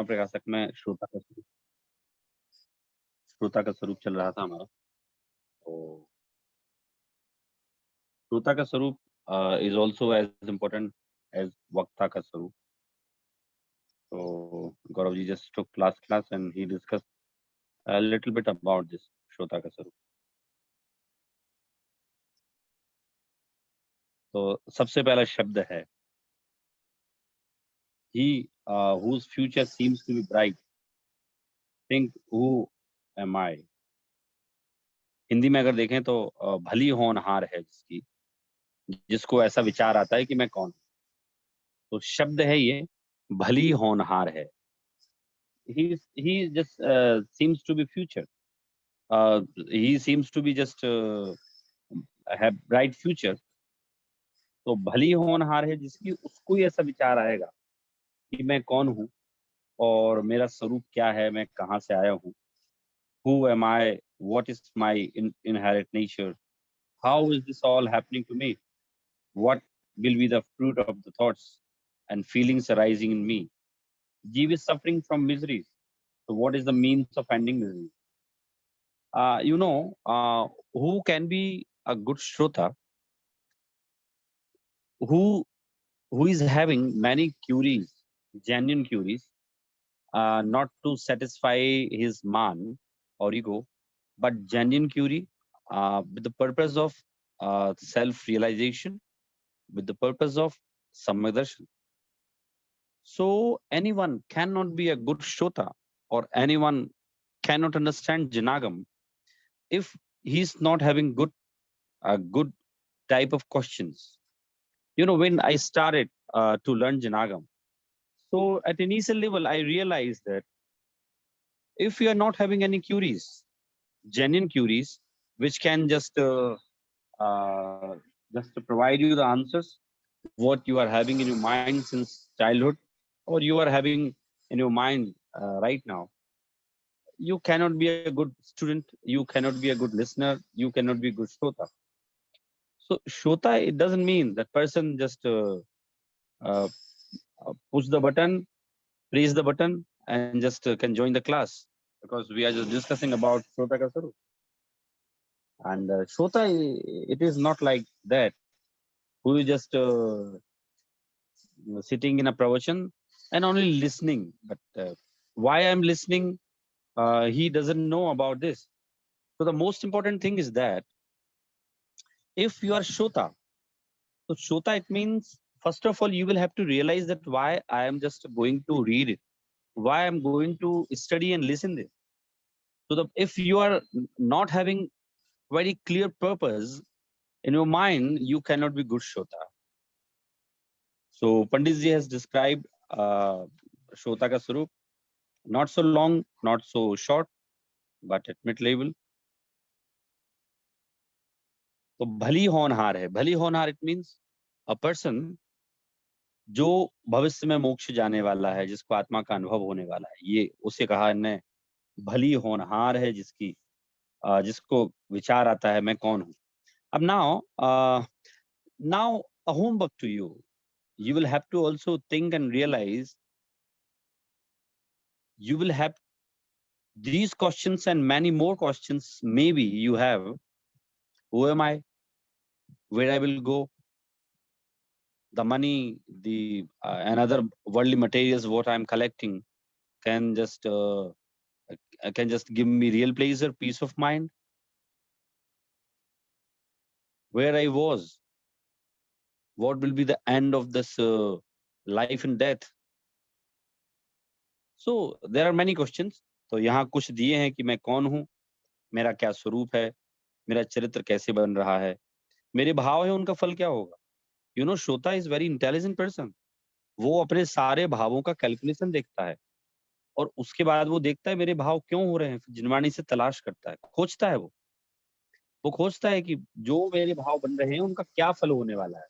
प्रकाशक में श्रोता का स्वरूप चल रहा था हमारा। तो श्रोता का स्वरूप is also as important as वक्ता का स्वरूप। तो Gaurav ji just took class and he discuss a little bit about this श्रोता का स्वरूप। तो सबसे पहला शब्द है he whose future seems to be bright think who am I। Hindi में अगर देखें तो भली होनहार है जिसकी, जिसको ऐसा विचार आता है कि मैं कौन हूं। तो शब्द है ये भली होनहार है। he just seems to be future, he seems to be just have bright future। तो भली होनहार है जिसकी, उसको ही ऐसा विचार आएगा कि मैं कौन हूँ और मेरा स्वरूप क्या है, मैं कहाँ से आया हूँ। Who am I? What is my inherent nature? How is this all happening to me? What will be the fruit of the thoughts and feelings arising in me? Jeev is suffering from miseries. So what is the means of ending misery? Who can be a good Shrota who is having many queries, genuine queries, not to satisfy his man or ego, but genuine query with the purpose of self-realization, with the purpose of samadarshan. So anyone cannot be a good Shrota or anyone cannot understand Janagam if he's not having a good type of questions. When I started to learn Janagam, so at initial level, I realized that if you are not having any queries, genuine queries, which can uh, just to provide you the answers, what you are having in your mind since childhood, or you are having in your mind right now, you cannot be a good student, you cannot be a good listener, you cannot be a good Shrota. So Shrota, it doesn't mean that person just uh, push the button, press the button, and just can join the class, because we are just discussing about Shrota ka Swarup. And Shrota, it is not like that, who is just sitting in a pravachan and only listening. But why I'm listening, he doesn't know about this. So the most important thing is that if you are Shrota, so Shrota, it means, first of all, you will have to realize that why I am just going to read it, why I'm going to study and listen this. So if you are not having very clear purpose in your mind, you cannot be good Shrota. So Panditji has described Shrota ka Swarup, not so long, not so short, but at mid level. तो भली होनहार है, भली होनहार, it means a person जो भविष्य में मोक्ष जाने वाला है, जिसको आत्मा का अनुभव होने वाला है, ये उसे कहा ने भली होनहार है जिसकी, जिसको विचार आता है मैं कौन हूं। अब now a homework to you. You will have to also think and realize you will have these questions and many more questions maybe you have. Who am I? Where I will go? The money, the and other worldly materials what I'm collecting can just give me real pleasure, peace of mind. Where I was, what will be the end of this life and death? So there are many questions. तो यहाँ कुछ दिए हैं कि मैं कौन हूँ, मेरा क्या स्वरूप है, मेरा चरित्र कैसे बन रहा है, मेरे भाव है उनका फल क्या होगा। श्रोता इज वेरी इंटेलिजेंट पर्सन। वो अपने सारे भावों का कैलकुलेशन देखता है और उसके बाद वो देखता है मेरे भाव क्यों हो रहे हैं, जिनवाणी से तलाश करता है, खोजता है। वो खोजता है कि जो मेरे भाव बन रहे हैं उनका क्या फल होने वाला है।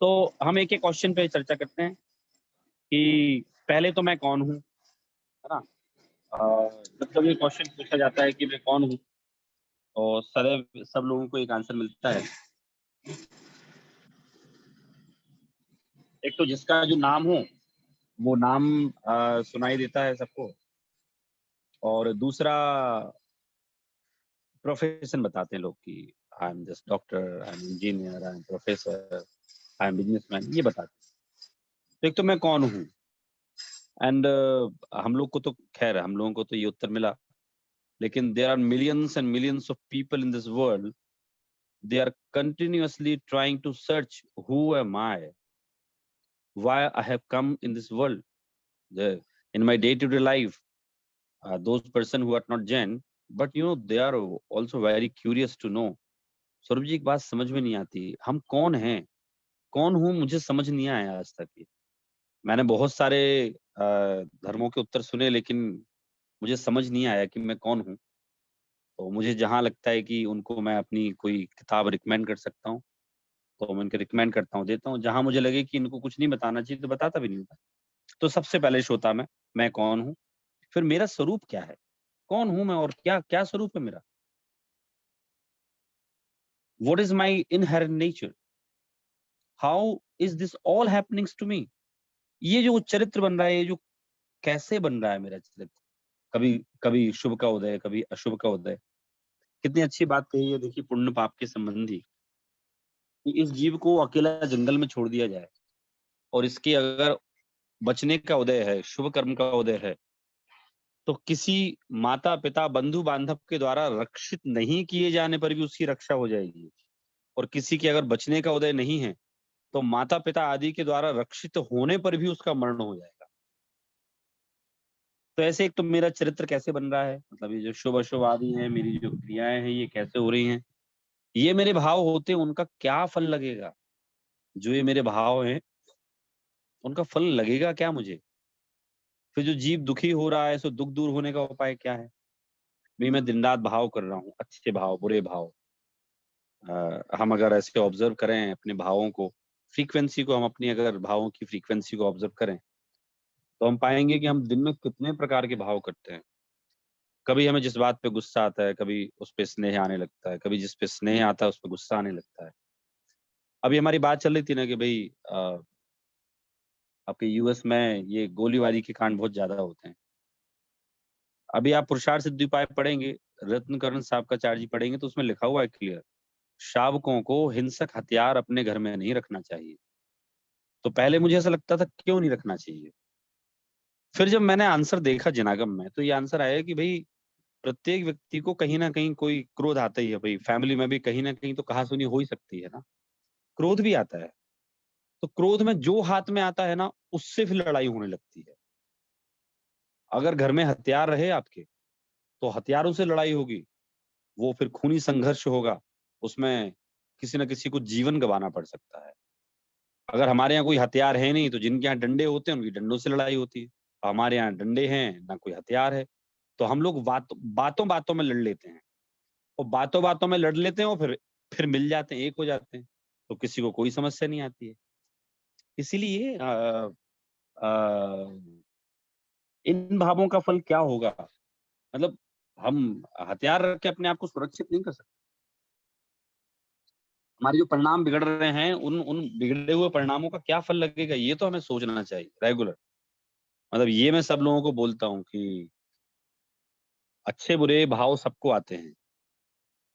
तो हम एक एक क्वेश्चन पे चर्चा करते हैं कि पहले तो मैं कौन हूँ, है ना। जब ये क्वेश्चन पूछा जाता है कि मैं कौन हूँ, तो सदैव सब लोगों को एक आंसर मिलता है। एक तो जिसका जो नाम हो वो नाम सुनाई देता है सबको, और दूसरा प्रोफेशन बताते हैं लोग कि I am just doctor, I am engineer, I am professor, I am businessman, ये बताते हैं। तो एक तो मैं कौन हूँ, एंड हम लोग को तो खैर हम लोगों को तो ये उत्तर मिला, लेकिन there are millions and millions of people in this world, they are continuously trying to search who am I, why I have come in this world. In my day-to-day life, those person who are not Jain, but they are also very curious to know. Saurabh ji, एक बात समझ में नहीं आती, हम कौन हैं, कौन हूँ, मुझे समझ नहीं आया आज तक ये। मैंने बहुत सारे धर्मों के उत्तर सुने, लेकिन मुझे समझ नहीं आया कि मैं कौन हूँ। तो मुझे जहाँ लगता है कि उनको मैं अपनी कोई किताब रिकमेंड कर सकता हूँ, तो मैं इनको रिकमेंड करता हूँ, देता हूँ। जहाँ मुझे लगे कि इनको कुछ नहीं बताना चाहिए, तो बताता भी नहीं हूँ। तो सबसे पहले श्रोता मैं कौन हूँ, फिर मेरा स्वरूप क्या है, कौन हूँ मैं और क्या क्या स्वरूप है मेरा, what is my inherent nature, how is this all happenings to me. ये जो चरित्र बन रहा है, ये जो कैसे बन रहा है मेरा चरित्र, कभी कभी शुभ का उदय, कभी अशुभ का उदय। कितनी अच्छी बात कही है, देखिए, पुण्य पाप के संबंधी, कि इस जीव को अकेला जंगल में छोड़ दिया जाए, और इसके अगर बचने का उदय है, शुभ कर्म का उदय है, तो किसी माता पिता बंधु बांधव के द्वारा रक्षित नहीं किए जाने पर भी उसकी रक्षा हो जाएगी, और किसी के अगर बचने का उदय नहीं है, तो माता पिता आदि के द्वारा रक्षित होने पर भी उसका मरण हो जाएगा। तो ऐसे एक तो मेरा चरित्र कैसे बन रहा है, मतलब ये जो शुभ अशुभ आदि है, मेरी जो क्रियाएं हैं, ये कैसे हो रही हैं, ये मेरे भाव होते हैं, उनका क्या फल लगेगा, जो ये मेरे भाव हैं उनका फल लगेगा क्या मुझे। फिर जो जीव दुखी हो रहा है, सो दुख दूर होने का उपाय क्या है। भी मैं दिन रात भाव कर रहा हूँ, अच्छे भाव, बुरे भाव। हम अगर ऐसे ऑब्जर्व करें अपने भावों को, फ्रीक्वेंसी को, हम अपनी अगर भावों की फ्रीक्वेंसी को ऑब्जर्व करें, तो हम पाएंगे कि हम दिन में कितने प्रकार के भाव करते हैं। कभी हमें जिस बात पे गुस्सा आता है, कभी उस पे स्नेह आने लगता है, कभी जिस पे स्नेह आता है उस पे गुस्सा आने लगता है। अभी हमारी बात चल रही थी ना कि भाई आपके यूएस में ये गोलीबारी के कांड बहुत ज्यादा होते हैं। अभी आप पुरुषार्थ सिद्धि उपाय पढ़ेंगे, रत्नकरण साहब का चार्ज पढ़ेंगे, तो उसमें लिखा हुआ है क्लियर, शावकों को हिंसक हथियार अपने घर में नहीं रखना चाहिए। तो पहले मुझे ऐसा लगता था क्यों नहीं रखना चाहिए, फिर जब मैंने आंसर देखा जिनागम में, तो ये आंसर आया कि भाई प्रत्येक व्यक्ति को कहीं ना कहीं कोई क्रोध आता ही है, भाई फैमिली में भी कहीं ना कहीं तो कहासुनी हो ही सकती है ना, क्रोध भी आता है। तो क्रोध में जो हाथ में आता है ना, उससे फिर लड़ाई होने लगती है। अगर घर में हथियार रहे आपके, तो हथियारों से लड़ाई होगी, वो फिर खूनी संघर्ष होगा, उसमें किसी न किसी को जीवन गंवाना पड़ सकता है। अगर हमारे यहाँ कोई हथियार है नहीं, तो जिनके यहाँ डंडे होते हैं उनकी डंडों से लड़ाई होती है। हमारे यहाँ डंडे हैं, ना कोई हथियार है, तो हम लोग बातों बातों में लड़ लेते हैं, और बातों बातों में लड़ लेते हैं, और फिर मिल जाते हैं, एक हो जाते हैं, तो किसी को कोई समस्या नहीं आती है। इसीलिए अ, इन भावों का फल क्या होगा, मतलब हम हथियार रख के अपने आप को सुरक्षित नहीं कर सकते। हमारे जो परिणाम बिगड़ रहे हैं, उन उन बिगड़े हुए परिणामों का क्या फल लगेगा, ये तो हमें सोचना चाहिए रेगुलर। मतलब ये मैं सब लोगों को बोलता हूँ कि अच्छे बुरे भाव सबको आते हैं,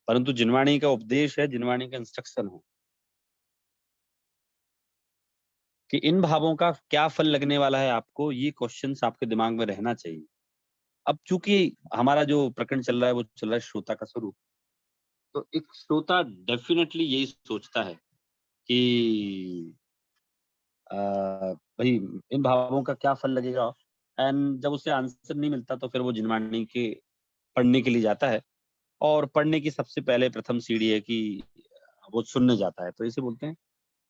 परंतु जिनवाणी का उपदेश है, जिनवाणी का इंस्ट्रक्शन है कि इन भावों का क्या फल लगने वाला है आपको, ये क्वेश्चंस आपके दिमाग में रहना चाहिए। अब चूंकि हमारा जो प्रकरण चल रहा है वो चल रहा है श्रोता का स्वरूप, तो एक श्रोता डेफिनेटली यही सोचता है कि भाई इन भावों का क्या फल लगेगा, एंड जब उसे आंसर नहीं मिलता, तो फिर वो जिनवाणी के पढ़ने के लिए जाता है, और पढ़ने की सबसे पहले प्रथम सीढ़ी है कि वो सुनने जाता है, तो इसे बोलते हैं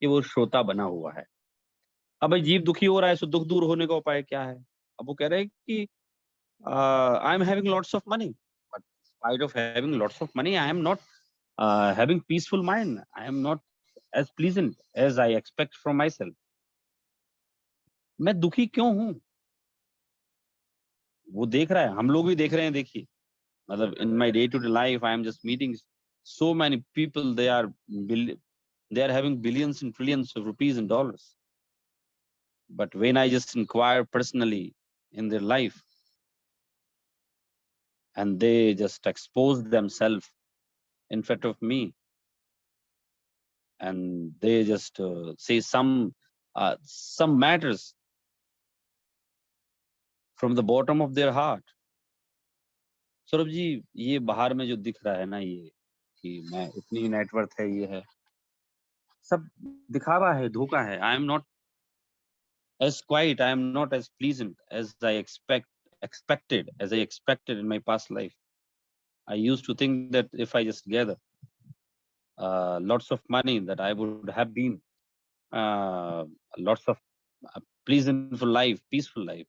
कि वो श्रोता बना हुआ है। अब भाई जीव दुखी हो रहा है, सो दुख दूर होने का उपाय क्या है। अब वो कह रहे हैं कि I am having lots of money, but spite of having lots of money, I am not having peaceful mind, I am not as pleasant as I expect from my self. मैं दुखी क्यों हूँ, वो देख रहा है, हम लोग भी देख रहे हैं, देखिए, मतलब in my day to day life I am just meeting so many people, they are having billions and trillions of rupees and dollars, But when I just inquire personally in their life, and they just expose themselves in front of me, and they just say some matters from the bottom of their heart. Saurabh ji, ये बाहर में जो दिख रहा है ना, ये कि मैं इतनी नेटवर्थ है, ये है, सब दिखावा है, धोखा है. आई am not as quiet, I am not as pleasant as I expected in my past life. I used to think that if I just gather lots of money, that I would have been lots of pleasantful life, peaceful life.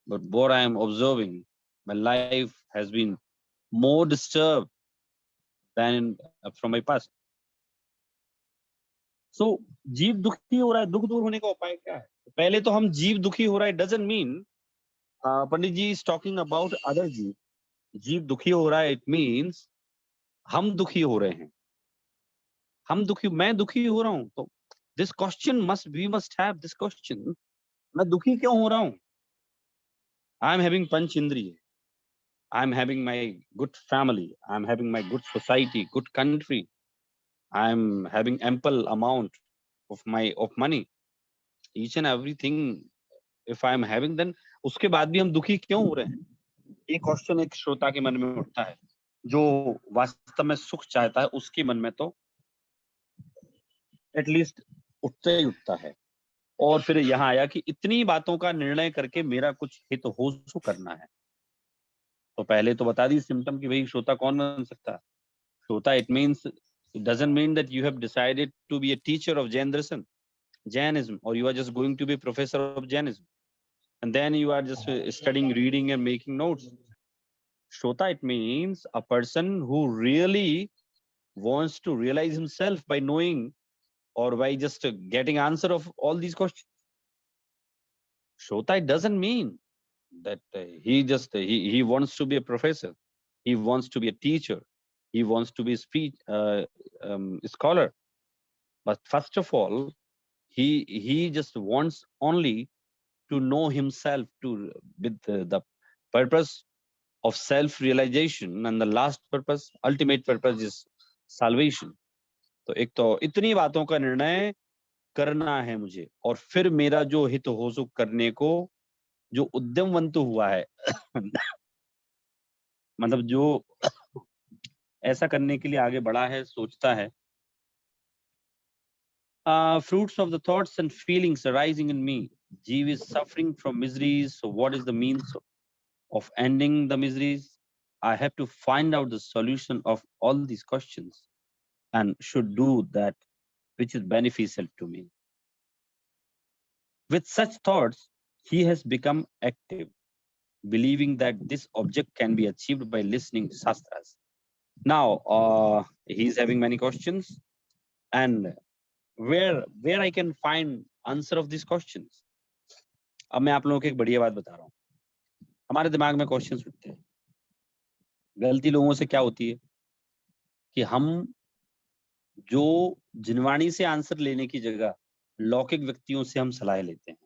But what I am observing, my life has been more disturbed than from my past. So जीव दुखी हो रहा है, दुख दूर होने का उपाय क्या है? पहले तो हम जीव दुखी हो रहा है doesn't mean Pandit ji is talking about other जीव. जीव दुखी हो रहा है, it means हम दुखी हो रहे हैं. मैं दुखी हो रहा हूं, तो this question we must have this question. मैं दुखी क्यों हो रहा हूं? I am having पंच इंद्रिय. I am having my good family. I am having my good society, good country. I am having ample amount of money. Each and everything if I am having, then उसके बाद भी हम दुखी क्यों हो रहे हैं? ये क्वेश्चन एक श्रोता के मन में उठता है. जो वास्तव में सुख चाहता है, उसके मन में तो एटलीस्ट उठता ही उठता है. और फिर यहाँ आया कि इतनी बातों का निर्णय करके मेरा कुछ हित हो सो करना है. तो पहले तो बता दी सिम्टम कि भाई श्रोता कौन बन सकता है. श्रोता it doesn't mean that you have decided to be a teacher of Jainism, or you are just going to be a professor of Jainism, and then you are just studying, reading, and making notes. Shrota, it means a person who really wants to realize himself by knowing or by just getting answer of all these questions. Shrota, it doesn't mean that he wants to be a professor, he wants to be a teacher, he wants to be a scholar. But first of all, he just wants only to know himself with the purpose of self-realization, and the last purpose, ultimate purpose, is salvation. तो एक तो इतनी बातों का निर्णय करना है मुझे, और फिर मेरा जो हित हो सो करने को जो उद्यमवंत हुआ है मतलब जो ऐसा करने के लिए आगे बढ़ा है, सोचता है. Fruits of the thoughts and feelings arising in me. Jeev is suffering from miseries. So what is the means of ending the miseries? I have to find out the solution of all these questions and should do that which is beneficial to me. With such thoughts, he has become active, believing that this object can be achieved by listening to Shastras. Now, he is having many questions, and where I can find answer of these questions. अब मैं आप लोगों को एक बढ़िया बात बता रहा हूँ. हमारे दिमाग में क्वेश्चंस उठते हैं. गलती लोगों से क्या होती है कि हम जो जिनवाणी से आंसर लेने की जगह लौकिक व्यक्तियों से हम सलाह लेते हैं.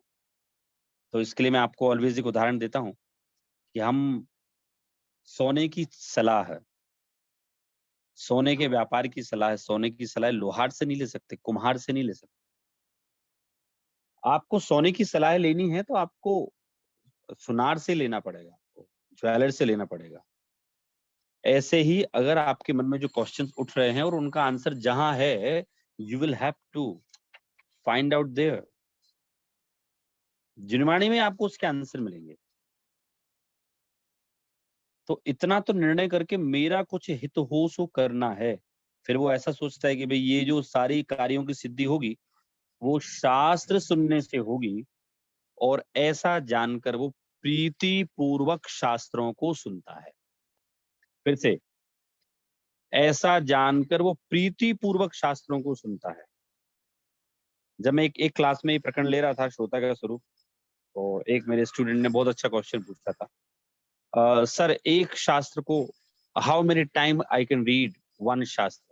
तो इसके लिए मैं आपको ऑलवेज एक उदाहरण देता हूं कि हम सोने की सलाह है, सोने के व्यापार की सलाह है, सोने की सलाह लोहार से नहीं ले सकते, कुम्हार से नहीं ले सकते. आपको सोने की सलाह लेनी है तो आपको सुनार से लेना पड़ेगा, ज्वेलर से लेना पड़ेगा. ऐसे ही अगर आपके मन में जो क्वेश्चंस उठ रहे हैं और उनका आंसर जहां है, you will have to find out there. Jinvani में आपको उसके आंसर मिलेंगे. तो इतना तो निर्णय करके मेरा कुछ हित हो सो करना है. फिर वो ऐसा सोचता है कि भाई ये जो सारी कार्यों की सिद्धि होगी वो शास्त्र सुनने से होगी, और ऐसा जानकर वो प्रीति पूर्वक शास्त्रों को सुनता है. फिर से, ऐसा जानकर वो प्रीति पूर्वक शास्त्रों को सुनता है. जब मैं एक क्लास में प्रकरण ले रहा था श्रोता का स्वरूप, तो एक मेरे स्टूडेंट ने बहुत अच्छा क्वेश्चन पूछा था. सर, एक शास्त्र को how many time I can read one शास्त्र.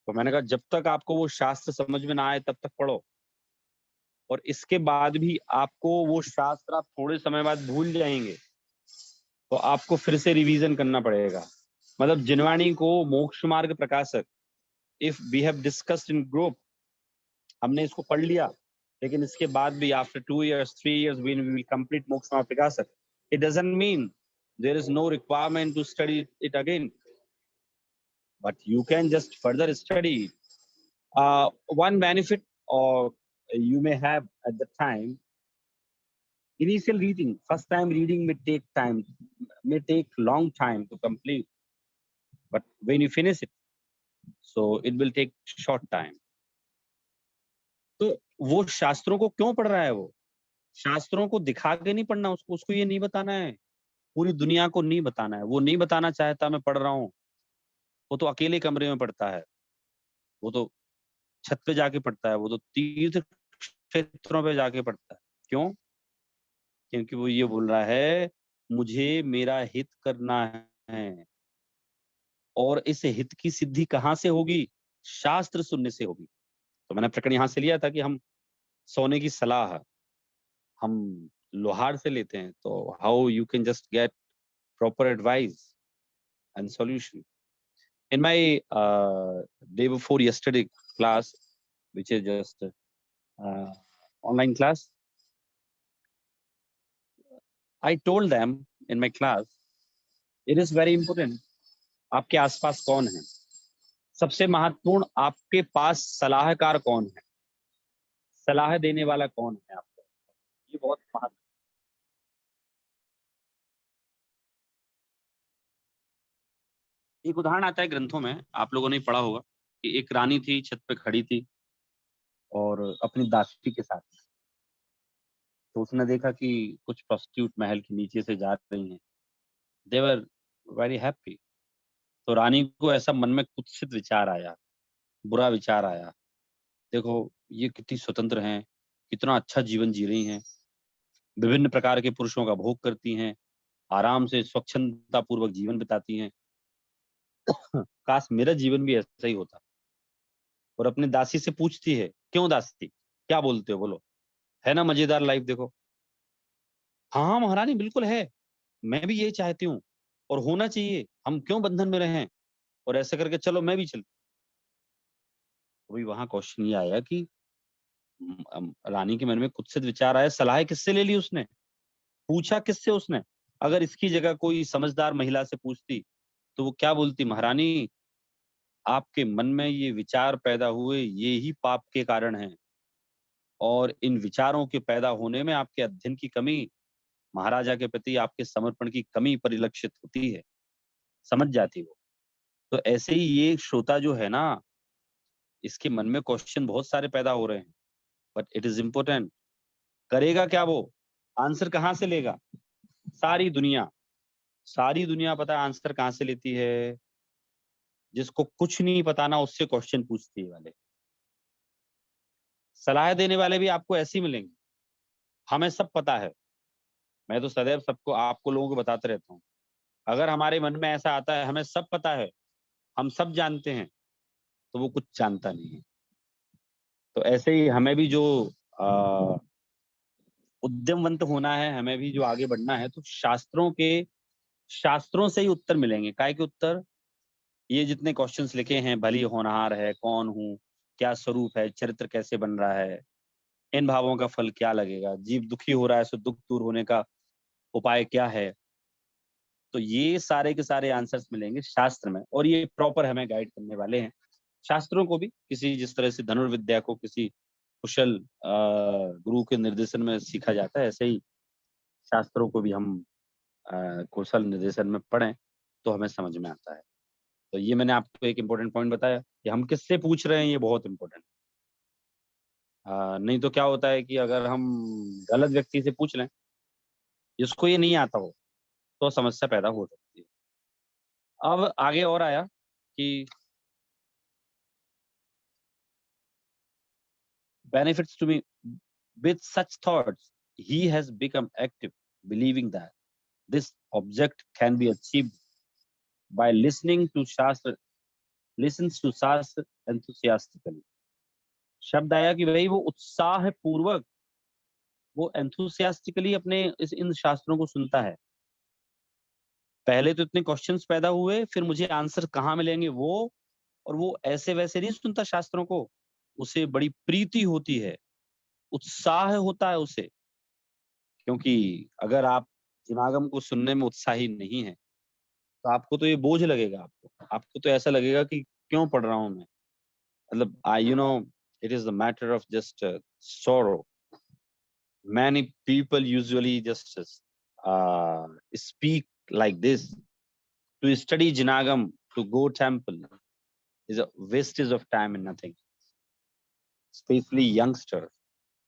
तो मैंने कहा जब तक आपको वो शास्त्र समझ में ना आए तब तक पढ़ो. और इसके बाद भी आपको वो शास्त्र आप थोड़े समय बाद भूल जाएंगे, तो आपको फिर से रिवीजन करना पड़ेगा। मतलब जिनवाणी को Moksha Marg Prakashak, if we have discussed in group, हमने इसको पढ़ लिया, लेकिन इसके बाद भी after 2 years 3 years when we will complete मोक्ष मार्ग प्रकाशक, it doesn't mean there is no requirement to study it again, but you can just further study it. One benefit or you may have at the time, initial reading, first time reading may take time, may take long time to complete, but when you finish it, so it will take short time. तो वो शास्त्रों को क्यों पढ़ रहा है? वो शास्त्रों को दिखा के नहीं पढ़ना, उसको उसको ये नहीं बताना है, पूरी दुनिया को नहीं बताना है। वो नहीं बताना चाहता मैं पढ़ रहा हूँ, वो तो अकेले कमरे में पढ़ता है, वो तो छत पे जाके पढ़ता है, वो तो तीर्थ क्षेत्रों पे जाके पढ़ता है। क्यों? क्योंकि वो ये बोल रहा है, मुझे मेरा हित करना है, और इस हित की सिद्धि कहाँ से होगी? शास्त्र सुनने से होगी। तो मैंने प्रकरण यहाँ से लिया था कि हम सोने की सलाह हम लोहार से लेते हैं, तो how you can just get proper advice and solution. In my day before yesterday class, which is just online class, I told them in my class, it is very important, आपके आसपास कौन है? सबसे महत्वपूर्ण, आपके पास सलाहकार कौन है? सलाह देने वाला कौन है आपको? ये बहुत महत्व। एक उदाहरण आता है ग्रंथों में, आप लोगों ने पढ़ा होगा कि एक रानी थी, छत पे खड़ी थी और अपनी दासी के साथ। तो उसने देखा कि कुछ प्रोस्टिट्यूट महल के नीचे से जा रही हैं। दे वर वेरी हैप्पी। तो रानी को ऐसा मन में कुत्सित विचार आया, बुरा विचार आया, देखो ये कितनी स्वतंत्र हैं, कितना अच्छा जीवन जी रही हैं, विभिन्न प्रकार के पुरुषों का भोग करती हैं, आराम से स्वच्छंदता पूर्वक जीवन बिताती हैं। काश मेरा जीवन भी ऐसा ही होता। और अपनी दासी से पूछती है, क्यों दासी, क्या बोलते हो, बोलो, है ना मजेदार लाइफ, देखो। हाँ हाँ महारानी, बिल्कुल है, मैं भी यही चाहती हूँ, और होना चाहिए, हम क्यों बंधन में रहें, और ऐसा करके चलो मैं भी चल। वही वहां क्वेश्चन ये आया कि रानी के मन में कुत्सित विचार आया, सलाह किससे ले ली उसने, पूछा किससे उसने? अगर इसकी जगह कोई समझदार महिला से पूछती, तो वो क्या बोलती, महारानी आपके मन में ये विचार पैदा हुए, ये ही पाप के कारण हैं, और इन विचारों के पैदा होने में आपके अध्ययन की कमी, महाराजा के प्रति आपके समर्पण की कमी परिलक्षित होती है। समझ जाती वो। तो ऐसे ही ये श्रोता जो है ना, इसके मन में क्वेश्चन बहुत सारे पैदा हो रहे हैं, बट इट इज इम्पोर्टेंट। करेगा क्या वो? आंसर कहाँ से लेगा? सारी दुनिया, सारी दुनिया पता है आंसर कहाँ से लेती है? जिसको कुछ नहीं पता ना, उससे क्वेश्चन पूछती है वाले। सलाह देने वाले भी आपको ऐसे ही मिलेंगे, हमें सब पता है। मैं तो सदैव सबको, आपको लोगों को बताते रहता हूँ, अगर हमारे मन में ऐसा आता है हमें सब पता है, हम सब जानते हैं, तो वो कुछ जानता नहीं है। तो ऐसे ही हमें भी जो अ, उद्यमवंत होना है, हमें भी जो आगे बढ़ना है, तो शास्त्रों से ही उत्तर मिलेंगे। काहे के उत्तर? ये जितने क्वेश्चंस लिखे हैं, भली होनहार है, कौन हूँ, क्या स्वरूप है, चरित्र कैसे बन रहा है, इन भावों का फल क्या लगेगा, जीव दुखी हो रहा है सो दुख दूर होने का उपाय क्या है, तो ये सारे के सारे आंसर्स मिलेंगे शास्त्र में, और ये प्रॉपर हमें गाइड करने वाले हैं। शास्त्रों को भी किसी, जिस तरह से धनुर्विद्या को किसी कुशल गुरु के निर्देशन में सीखा जाता है, ऐसे ही शास्त्रों को भी हम कुशल निर्देशन में पढ़ें तो हमें समझ में आता है। तो ये मैंने आपको एक इम्पोर्टेंट पॉइंट बताया कि हम किससे पूछ रहे हैं, ये बहुत इम्पोर्टेंट। नहीं तो क्या होता है कि अगर हम गलत व्यक्ति से पूछ लें, जिसको ये नहीं आता हो, तो समस्या पैदा हो सकती है। अब आगे और आया कि benefits to me, with such thoughts he has become active, believing that this object can be achieved by listening to shastra, listens to shastra enthusiastically। शब्द आया कि भाई वो उत्साह पूर्वक वो एंथुसियास्टिकली अपने इन शास्त्रों को सुनता है। पहले तो इतने क्वेश्चंस पैदा हुए, फिर मुझे आंसर कहाँ मिलेंगे वो, और वो ऐसे वैसे नहीं सुनता शास्त्रों को, उसे बड़ी प्रीति होती है, उत्साह होता है उसे। क्योंकि अगर आप जिनागम को सुनने में उत्साही नहीं है, तो आपको तो ये बोझ लगेगा आपको तो ऐसा लगेगा कि क्यों पढ़ रहा हूँ मैं? मतलब it is the matter of just sorrow. Many people usually just speak like this. To study Jinagam, to go temple is a wastage of time and nothing. Especially youngster,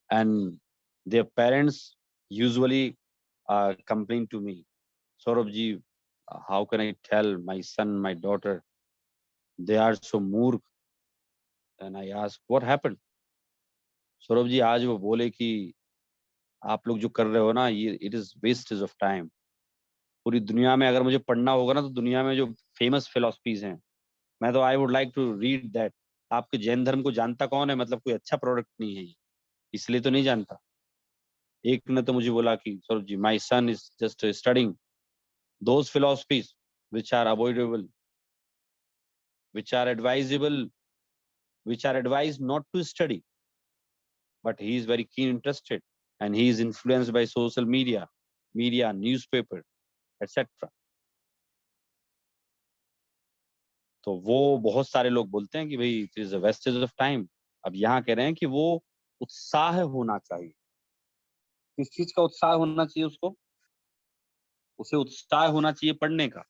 and their parents usually complain to me, Saurabh how can I tell my son, my daughter, they are so moork? And I ask, what happened? Saurabh आज वो बोले कि आप लोग जो कर रहे हो ना, ये it is wastage of time. पूरी दुनिया में अगर मुझे पढ़ना होगा ना, तो दुनिया में जो फेमस फिलोसफीज हैं, मैं तो I would like to read that. आपके जैन धर्म को जानता कौन है? मतलब कोई अच्छा प्रोडक्ट नहीं है ये, इसलिए तो नहीं जानता। एक ने तो मुझे बोला कि Saurabh ji, my son is just studying those philosophies which are avoidable, which are advisable, which are advised not to study, but he is very keen interested, and he is influenced by social media, newspaper, etc. तो वो बहुत सारे लोग बोलते हैं कि भाई it is a wastage of time. अब यहाँ कह रहे हैं कि वो उत्साह होना चाहिए। किस चीज का उत्साह होना चाहिए उसको? उसे उत्साह होना चाहिए पढ़ने का,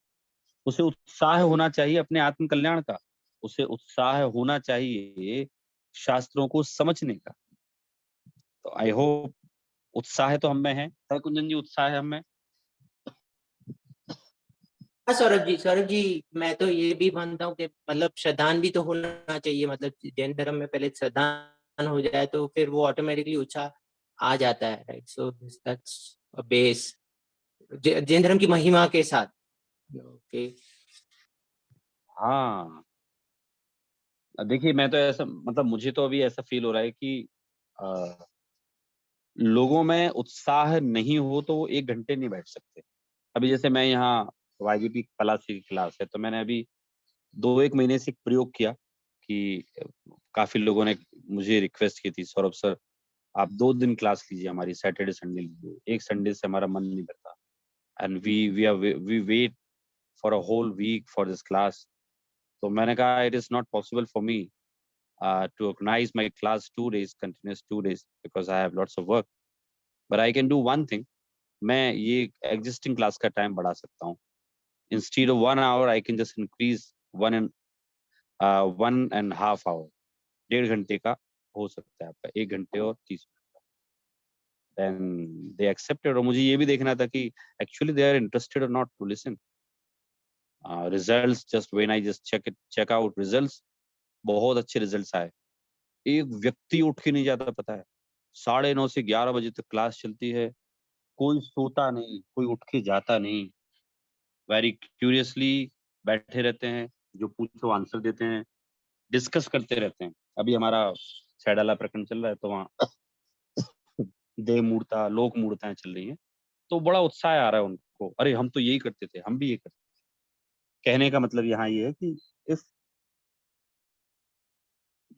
उसे उत्साह होना चाहिए अपने आत्म कल्याण का, उसे उत्साह होना चाहिए शास्त्रों को समझने का। तो आई होप उत्साह तो हम में है कुंदन जी, उत्साह है हम में। हाँ सौरभ जी, मैं तो ये भी मानता हूँ कि मतलब श्रद्धान भी तो होना चाहिए। मतलब जैन धर्म में पहले श्रद्धान हो जाए तो फिर वो ऑटोमेटिकली उत्साह आ जाता है, right? So that's a base Jain धर्म की महिमा के साथ। ओके। हाँ, देखिए मैं तो ऐसा, मतलब मुझे तो अभी ऐसा फील हो रहा है कि लोगों में उत्साह नहीं हो तो वो 1 घंटे नहीं बैठ सकते। अभी जैसे मैं यहाँ वाईबीपी पलासी की क्लास है, तो मैंने अभी 2-1 महीने से एक प्रयोग किया कि काफ़ी लोगों ने मुझे रिक्वेस्ट की थी, सौरभ सर आप 2 दिन क्लास लीजिए हमारी, सैटरडे संडे लीजिए। एक संडे से हमारा मन नहीं भरता, and we wait for a whole week for this class. तो मैंने कहा it is not possible for me to organize my class 2 days, continuous 2 days, because I have lots of work. But I can do one thing, मैं ये existing class का time बढ़ा सकता हूँ। Instead of 1 hour I can just increase 1.5 hour, 1.5 घंटे का हो सकता है आपका, 1 घंटे और 30 मिनट का। देन दे एक्सेप्टेड, और मुझे ये भी देखना था कि एक्चुअली दे आर इंटरेस्टेड और not to listen. Results, just when I just check out results, बहुत अच्छे रिजल्ट्स आए। एक व्यक्ति उठ के नहीं जाता, पता है, 9:30 से 11 बजे तक क्लास चलती है, कोई सोता नहीं, कोई उठ के जाता नहीं, वेरी क्यूरियसली बैठे रहते हैं, जो पूछो आंसर देते हैं, डिस्कस करते रहते हैं। अभी हमारा छैडाला प्रकरण चल रहा है, तो वहाँ देह मूर्ता, लोक मूर्ताएं चल रही हैं, तो बड़ा उत्साह आ रहा है उनको, अरे हम तो यही करते थे, हम भी ये करते थे। कहने का मतलब यहाँ ये है कि if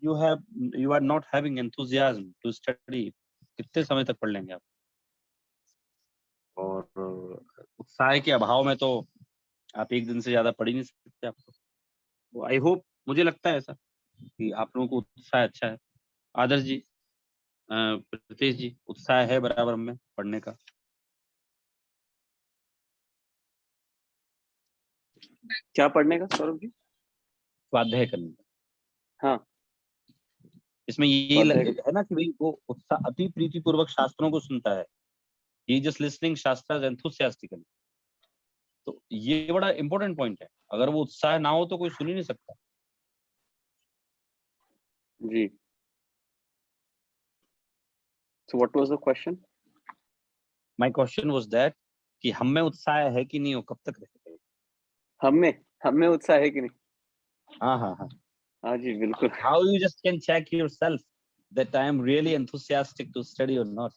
you have you are not having enthusiasm to study, कितने समय तक पढ़ लेंगे आप? और उत्साह के अभाव में तो आप 1 दिन से ज़्यादा पढ़ ही नहीं सकते आप तो। तो आई होप, मुझे लगता है ऐसा कि आप लोगों को उत्साह अच्छा है। आदर्श जी, प्रीतेश जी, उत्साह है बराबर में पढ़ने का? क्या पढ़ने का सौरभ जी? स्वाध्याय करने का। हाँ, इसमें यही स्वाध्याय। है ना कि भाई वो उत्साह अति प्रीतिपूर्वक शास्त्रों को सुनता है। ही जस्ट लिसनिंग शास्त्रास एंथुसियास्टिकली। तो ये बड़ा इंपॉर्टेंट पॉइंट है। अगर वो उत्साह ना हो तो कोई सुन ही नहीं सकता। जी। So what was the question? My question was that कि हम में उत्साह है कि नहीं, हो कब तक रहेगा? हम में उत्साह है कि नहीं? हाँ हाँ हाँ। हाँ जी, बिल्कुल। How you just can check yourself that I am really enthusiastic to study or not?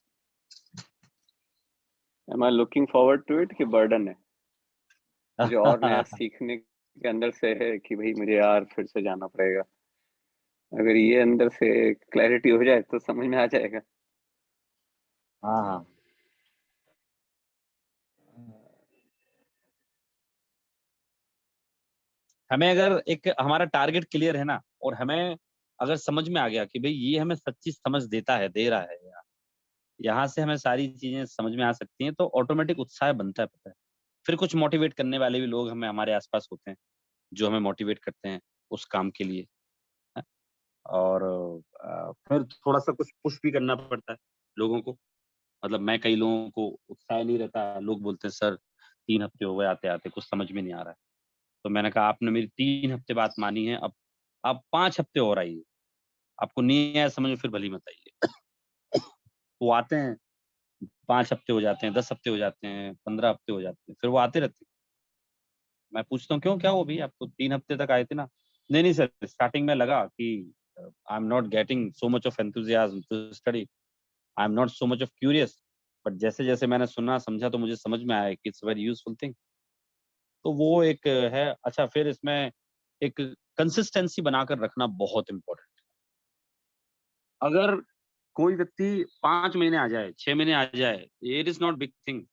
Am I looking forward to it कि बर्डन है? मुझे और नया सीखने के अंदर से है कि भाई मुझे यार फिर से जाना पड़ेगा। अगर ये अंदर से क्लैरिटी हो जाए तो समझ में आ जाएगा। हाँ हाँ, हमें अगर एक हमारा टारगेट क्लियर है ना, और हमें अगर समझ में आ गया कि भाई ये हमें सच्ची समझ देता है, दे रहा है, यहाँ से हमें सारी चीजें समझ में आ सकती हैं, तो ऑटोमेटिक उत्साह बनता है, पता है। फिर कुछ मोटिवेट करने वाले भी लोग हमें हमारे आसपास होते हैं, जो हमें मोटिवेट करते हैं उस काम के लिए। है? और फिर थोड़ा सा कुछ पुश भी करना पड़ता है लोगों को। मतलब मैं कई लोगों को उत्साह नहीं रहता, लोग बोलते हैं सर 3 हफ्ते हो गए आते आते, कुछ समझ में नहीं आ रहा है। तो मैंने कहा आपने मेरी 3 हफ्ते बात मानी है, अब आप 5 हफ्ते और आइए, आपको नहीं आया समझ में फिर भली मत आइए। वो आते हैं, 5 हफ्ते हो जाते हैं, 10 हफ्ते हो जाते हैं, 15 हफ्ते हो जाते हैं, फिर वो आते रहते हैं। मैं पूछता हूँ क्यों, क्या हुआ भैया, आप तो 3 हफ्ते तक आए थे ना? नहीं नहीं सर, स्टार्टिंग में लगा कि I am not getting so much of enthusiasm to study, I am not so much of curious, but जैसे जैसे मैंने सुना समझा तो मुझे समझ में आया कि इट्स वेरी यूजफुल थिंग। तो वो एक है। अच्छा, फिर इसमें एक कंसिस्टेंसी बनाकर रखना बहुत इम्पोर्टेंट। अगर कोई व्यक्ति 5 महीने आ जाए, 6 महीने आ जाए, it is not big thing.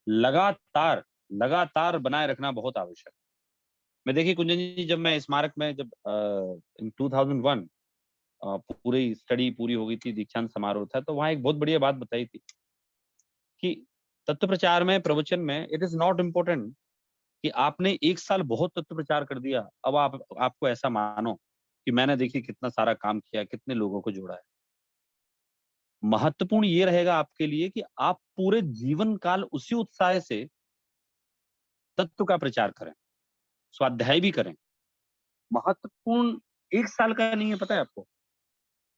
लगातार लगातार बनाए रखना बहुत आवश्यक है। मैं देखिए कुंजन जी, जब मैं स्मारक में जब इन 2001 पूरी स्टडी पूरी हो गई थी, दीक्षांत समारोह था, तो वहाँ एक बहुत बढ़िया बात बताई थी कि तत्व प्रचार में, प्रवचन में, इट इज नॉट इम्पोर्टेंट कि आपने 1 साल बहुत तत्व प्रचार कर दिया, अब आप आपको ऐसा मानो कि मैंने देखिए कितना सारा काम किया, कितने लोगों को जोड़ा है। महत्वपूर्ण ये रहेगा आपके लिए कि आप पूरे जीवन काल उसी उत्साह से तत्व का प्रचार करें, स्वाध्याय भी करें। महत्वपूर्ण 1 साल का नहीं है, पता है आपको।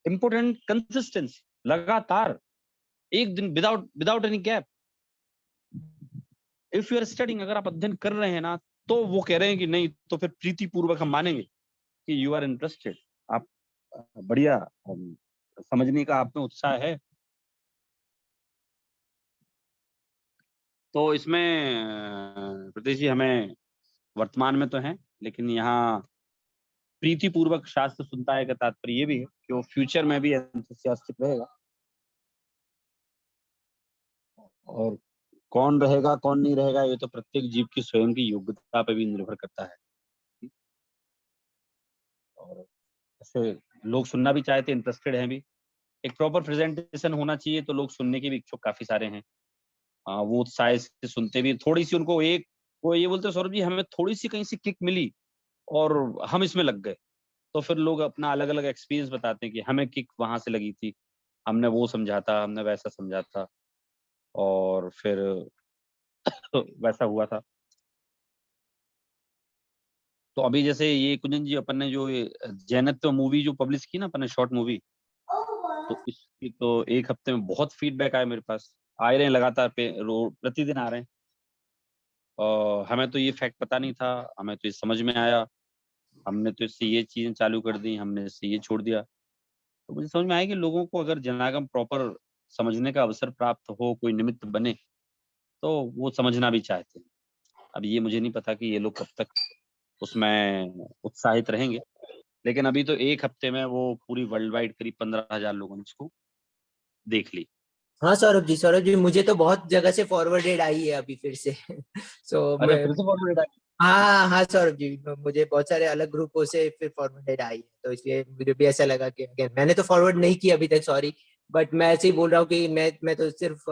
इम्पोर्टेंट कंसिस्टेंसी, लगातार, एक दिन without without any gap. If you are studying, अगर आप अध्ययन कर रहे हैं ना, तो वो कह रहे हैं कि नहीं, तो फिर प्रीति पूर्वक हम मानेंगे कि यू आर इंटरेस्टेड, आप बढ़िया, समझने का आप में उत्साह है। तो इसमें प्रतीश जी हमें वर्तमान में तो है, लेकिन यहाँ प्रीति पूर्वक शास्त्र सुनता है का तात्पर्य ये भी है कि वो फ्यूचर में भी एंथुसियास्टिक रहेगा। और कौन रहेगा कौन नहीं रहेगा, ये तो प्रत्येक जीव की स्वयं की योग्यता पे भी निर्भर करता है। और ऐसे लोग सुनना भी चाहते, इंटरेस्टेड हैं भी। एक प्रॉपर प्रेजेंटेशन होना चाहिए, तो लोग सुनने के भी इच्छुक काफी सारे हैं। वो उत्साह से सुनते भी, थोड़ी सी उनको एक, वो ये बोलते हैं सौरभ जी हमें थोड़ी सी कहीं से किक मिली और हम इसमें लग गए। तो फिर लोग अपना अलग अलग एक्सपीरियंस बताते हैं कि हमें किक वहां से लगी थी, हमने वो समझा था, हमने वैसा समझा था, और फिर वैसा हुआ था। तो अभी जैसे ये कुंजन जी अपन ने जो ये जैनत्व मूवी जो पब्लिश की ना अपन ने, शॉर्ट मूवी, तो इसकी तो 1 हफ्ते में बहुत फीडबैक आया मेरे पास। आ रहे हैं लगातार, पे प्रतिदिन आ रहे हैं। और हमें तो ये फैक्ट पता नहीं था, हमें तो ये समझ में आया, हमने तो इससे ये चीजें चालू कर दी, हमने इससे ये छोड़ दिया। तो मुझे समझ में आया कि लोगों को अगर जनागम प्रॉपर समझने का अवसर प्राप्त हो, कोई निमित्त बने, तो वो समझना भी चाहते हैं। अब ये मुझे नहीं पता कि ये लोग कब तक उसमें उत्साहित रहेंगे, लेकिन अभी तो 1 हफ्ते में वो पूरी वर्ल्ड वाइड करीब 15,000 लोगों ने इसको देख ली। हाँ सौरभ जी मुझे तो बहुत जगह से फॉरवर्डेड आई है अभी फिर से। सो अच्छा, मैं, फिर से फॉरवर्ड आई? हाँ हाँ सौरभ जी, मुझे बहुत सारे अलग ग्रुपों से फिर फॉरवर्डेड आई है, तो इसलिए मुझे भी ऐसा लगा कि again, मैंने तो फॉरवर्ड नहीं किया अभी तक, सॉरी, बट मैं ऐसे ही बोल रहा हूँ कि मैं तो सिर्फ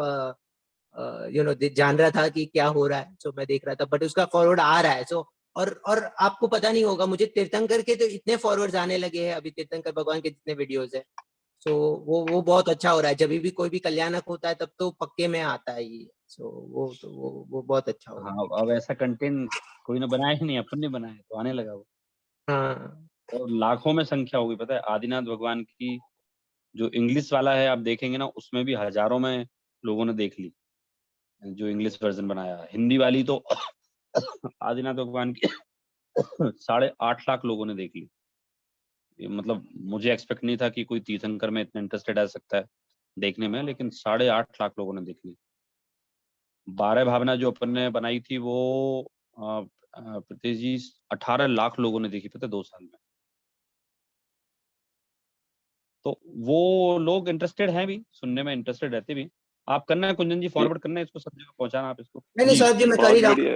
जान रहा था कि क्या हो रहा है, सो मैं देख रहा था, बट उसका फॉरवर्ड आ रहा है। सो और आपको पता नहीं होगा, मुझे तीर्थंकर के तो इतने फॉरवर्ड्स आने लगे हैं अभी, तीर्थंकर भगवान के जितने वीडियोस है। सो वो बहुत अच्छा हो रहा है, जब भी कोई भी कल्याणक होता है तब तो पक्के में आता है ये। सो वो बहुत अच्छा हो रहा हाँ, अब ऐसा कंटेंट कोई ने बनाया ही नहीं, अपन ने बनाया, तो आने लगा वो। है। हाँ और लाखों में संख्या होगी, पता है। आदिनाथ भगवान की जो इंग्लिश वाला है, आप देखेंगे ना, उसमें भी हजारों में लोगों ने देख ली, जो इंग्लिश वर्जन बनाया है। हिंदी वाली तो आदिनाथ भगवान की 8.5 लाख लोगों ने देख ली। ये मतलब मुझे एक्सपेक्ट नहीं था कि कोई तीर्थंकर में इतना इंटरेस्टेड आ सकता है। देखने में, लेकिन 8.5 लाख लोगों ने देख ली। 12 भावना जो अपन ने बनाई थी वो प्रीति जी 18 लाख लोगों ने देखी, पता है, 2 साल में। तो वो लोग इंटरेस्टेड हैं भी, सुनने में इंटरेस्टेड रहते भी। आप करना है कुंजन जी, फॉरवर्ड करना है इसको, सब जगह पहुंचाना आप इसको। नहीं सौरभ जी, मैं कर ही बहुत रहा हूँ बढ़िया।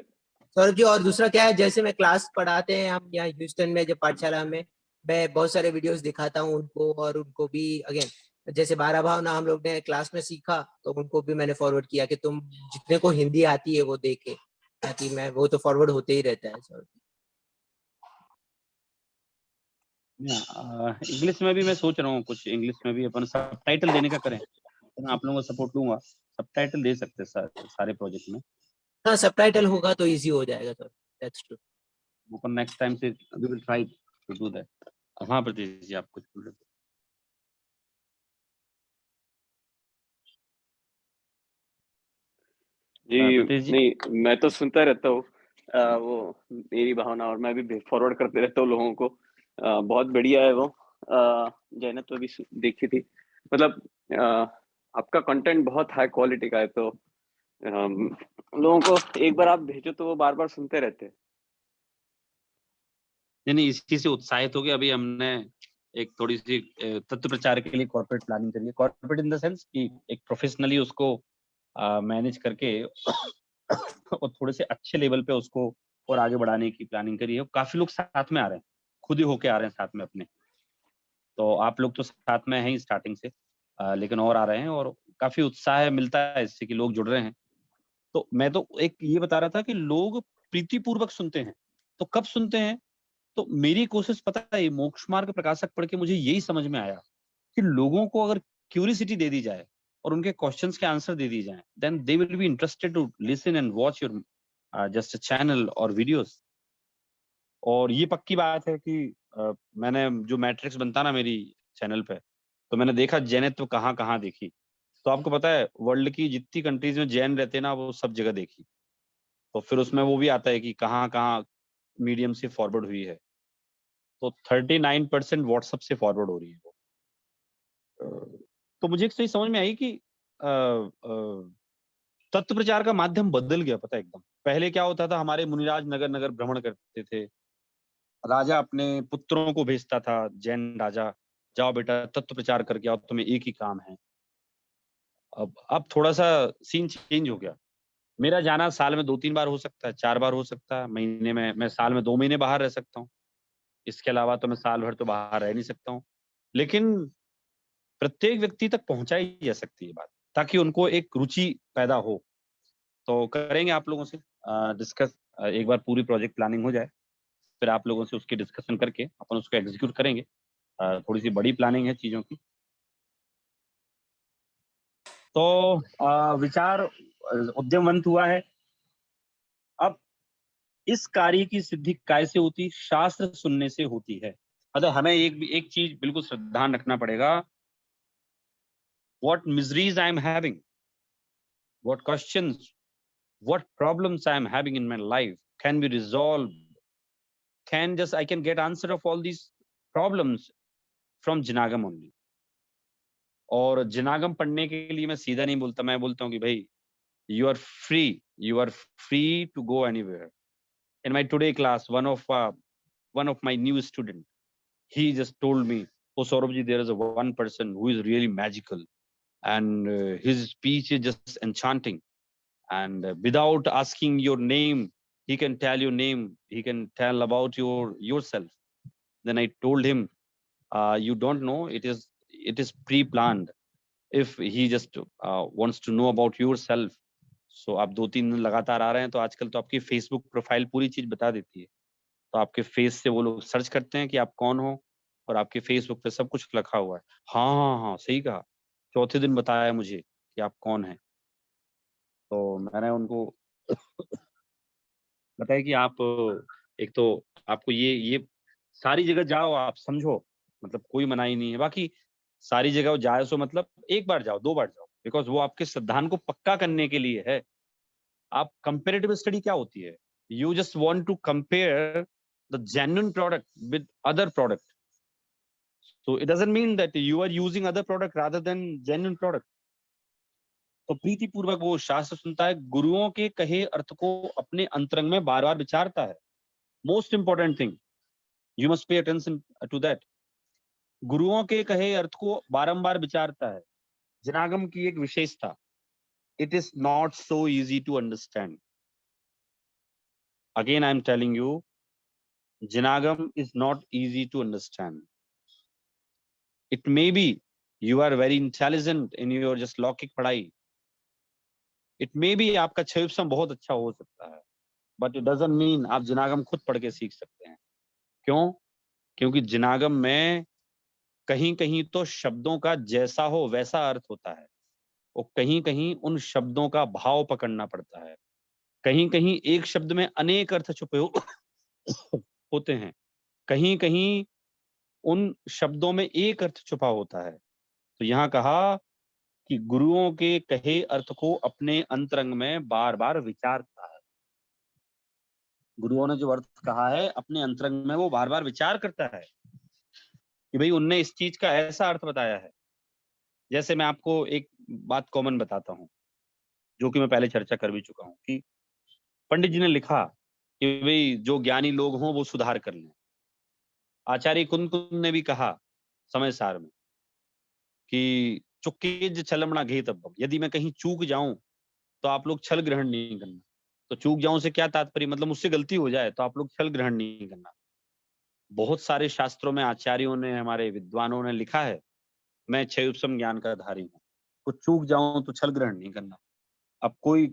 सौरभ जी। और दूसरा क्या है, जैसे मैं क्लास पढ़ाते हैं हम यहाँ ह्यूस्टन में, जब पाठशाला में, मैं बहुत सारे वीडियोस दिखाता हूँ उनको, और उनको भी अगेन जैसे 12 भावना हम लोग ने क्लास में सीखा, तो उनको भी मैंने फॉरवर्ड किया कि तुम जितने को हिंदी आती है वो देखे, ताकि मैं, वो तो फॉरवर्ड होते ही रहता है सौरभ जी। इंग्लिश में भी मैं सोच रहा हूँ, कुछ इंग्लिश में भी अपन सबटाइटल देने का करें, तो मैं आप लोगों का सपोर्ट लूंगा। सबटाइटल दे सकते हैं सारे प्रोजेक्ट में। हाँ, सबटाइटल होगा तो इजी हो जाएगा सर, दैट्स ट्रू। अपन नेक्स्ट टाइम से we will try to do that. हाँ प्रतीश जी, आप कुछ बोल रहे थे। जी प्रतीश जी। नहीं, मैं तो सुनता रहता हूँ वो मेरी भावना, और मैं भी फॉरवर्ड करते रहता हूँ लोगों को। बहुत बढ़िया है वो। जैनत तो भी देखी थी। मतलब आपका कंटेंट बहुत हाई क्वालिटी का है, तो लोगों को एक बार आप भेजो तो वो बार बार सुनते रहते हैं। नहीं, इसी से उत्साहित हो गया। अभी हमने एक थोड़ी सी तत्व प्रचार के लिए कॉर्पोरेट प्लानिंग करी है। कॉर्पोरेट इन द सेंस कि एक प्रोफेशनली उसको मैनेज करके और थोड़े से अच्छे लेवल पे उसको और आगे बढ़ाने की प्लानिंग करी है। काफी लोग साथ में आ रहे हैं, खुद ही होके आ रहे हैं साथ में अपने। तो आप लोग तो साथ में हैं ही स्टार्टिंग से, लेकिन और आ रहे हैं, और काफी उत्साह मिलता है इससे कि लोग जुड़ रहे हैं। तो मैं तो एक ये बता रहा था कि लोग प्रीतिपूर्वक सुनते हैं। तो कब सुनते हैं? तो मेरी कोशिश, पता है, मोक्ष मार्ग प्रकाशक पढ़ के मुझे यही समझ में आया कि लोगों को अगर क्यूरियोसिटी दे दी जाए और उनके क्वेश्चंस के आंसर दे दी जाए, then they will be interested to listen and watch your just channel और वीडियोस। और ये पक्की बात है कि मैंने जो मैट्रिक्स बनता ना मेरी चैनल पे, तो मैंने देखा जैनित्व कहाँ कहाँ देखी। तो आपको पता है वर्ल्ड की जितनी कंट्रीज में जैन रहते हैं ना, वो सब जगह देखी। तो फिर उसमें वो भी आता है कि कहाँ कहाँ मीडियम से फॉरवर्ड हुई है। तो 39% व्हाट्सएप से फॉरवर्ड हो रही है वो। तो मुझे एक चीज समझ में आई कि तत्व प्रचार का माध्यम बदल गया, पता है एकदम। पहले क्या होता था, हमारे मुनिराज नगर नगर भ्रमण करते थे, राजा अपने पुत्रों को भेजता था, जैन राजा, जाओ बेटा तत्व प्रचार करके आओ, तुम्हें एक ही काम है। अब थोड़ा सा सीन चेंज हो गया। मेरा जाना साल में 2-3 बार हो सकता है, 4 बार हो सकता है, महीने में मैं साल में 2 महीने बाहर रह सकता हूँ। इसके अलावा तो मैं साल भर तो बाहर रह नहीं सकता हूँ। लेकिन प्रत्येक व्यक्ति तक पहुंचाई जा सकती है बात, ताकि उनको एक रुचि पैदा हो। तो करेंगे आप लोगों से डिस्कस, एक बार पूरी प्रोजेक्ट प्लानिंग हो जाए, फिर आप लोगों से उसकी डिस्कशन करके अपन उसको एग्जीक्यूट करेंगे। थोड़ी सी बड़ी प्लानिंग है चीजों की। तो विचार उद्यमवंत हुआ है। अब इस कार्य की सिद्धि कैसे होती? शास्त्र सुनने से होती है। मतलब हमें एक चीज बिल्कुल ध्यान रखना पड़ेगा। What miseries I am having, what questions, what problems I am having in my life can be resolved, I can get answer of all these problems from Jinagam only. और जिनागम पढ़ने के लिए मैं सीधा नहीं बोलता, मैं बोलता हूँ कि भाई you are free to go anywhere. In my today class one of my new student, he just told me, oh Saurabh ji, there is a one person who is really magical, and his speech is just enchanting, and without asking your name, he can tell your name, he can tell about yourself. Then I told him, you don't know, it is pre-planned. If he just wants to know about yourself, so आप 2-3 दिन लगातार आ रहे हैं, तो आजकल तो आपकी Facebook profile पूरी चीज बता देती है। तो आपके फेस से वो लोग सर्च करते हैं कि आप कौन हो, और आपके फेसबुक पे सब कुछ लिखा हुआ है। हाँ हाँ हाँ, सही कहा, चौथे दिन बताया मुझे कि आप कौन हैं। तो मैंने उनको बताया कि आप, एक तो आपको ये सारी जगह जाओ, आप समझो, मतलब कोई मनाही नहीं है। बाकी सारी जगह जाए सो मतलब एक बार जाओ, 2 बार जाओ, बिकॉज वो आपके सिद्धांत को पक्का करने के लिए है। आप कंपेरेटिव स्टडी क्या होती है? You just want to compare the genuine product with other product. So it doesn't mean that you are using other product rather than genuine product. तो प्रीति पूर्वक वो शास्त्र सुनता है, गुरुओं के कहे अर्थ को अपने अंतरंग में बार बार विचारता है. Most important thing, you must pay attention to that. गुरुओं के कहे अर्थ को बारंबार विचारता है. जनागम की एक विशेषता, it is not so easy to understand. Again I am telling you, Janagam is not easy to understand. It may be you are very intelligent in your just लौकिक पढ़ाई. It may be आपका क्षयुपसम बहुत अच्छा हो सकता है, but it doesn't mean आप जनागम खुद पढ़ के सीख सकते हैं. क्यों? क्योंकि जनागम में कहीं कहीं तो शब्दों का जैसा हो वैसा अर्थ होता है, और कहीं कहीं उन शब्दों का भाव पकड़ना पड़ता है. कहीं कहीं एक शब्द में अनेक अर्थ छुपे होते हैं. कहीं कहीं उन शब्दों में एक अर्थ छुपा होता है. तो यहाँ कहा कि गुरुओं के कहे अर्थ को अपने अंतरंग में बार बार विचारता है. गुरुओं ने जो अर्थ कहा है अपने अंतरंग में वो बार बार विचार करता है कि भाई उनने इस चीज का ऐसा अर्थ बताया है. जैसे मैं आपको एक बात कॉमन बताता हूँ, जो कि मैं पहले चर्चा कर भी चुका हूँ, कि पंडित जी ने लिखा कि भाई जो ज्ञानी लोग हों वो सुधार कर लें. आचार्य कुंद ने भी कहा समय सार में कि चुक्केज छलमणा घेतव्यम, यदि मैं कहीं चूक जाऊं तो आप लोग छल ग्रहण नहीं करना. तो चूक जाऊं से क्या तात्पर्य, मतलब मुझसे गलती हो जाए तो आप लोग छल ग्रहण नहीं करना. बहुत सारे शास्त्रों में आचार्यों ने, हमारे विद्वानों ने लिखा है, मैं क्षयोपम ज्ञान का धारी हूँ, कुछ चूक जाऊं तो छल ग्रहण नहीं करना. अब कोई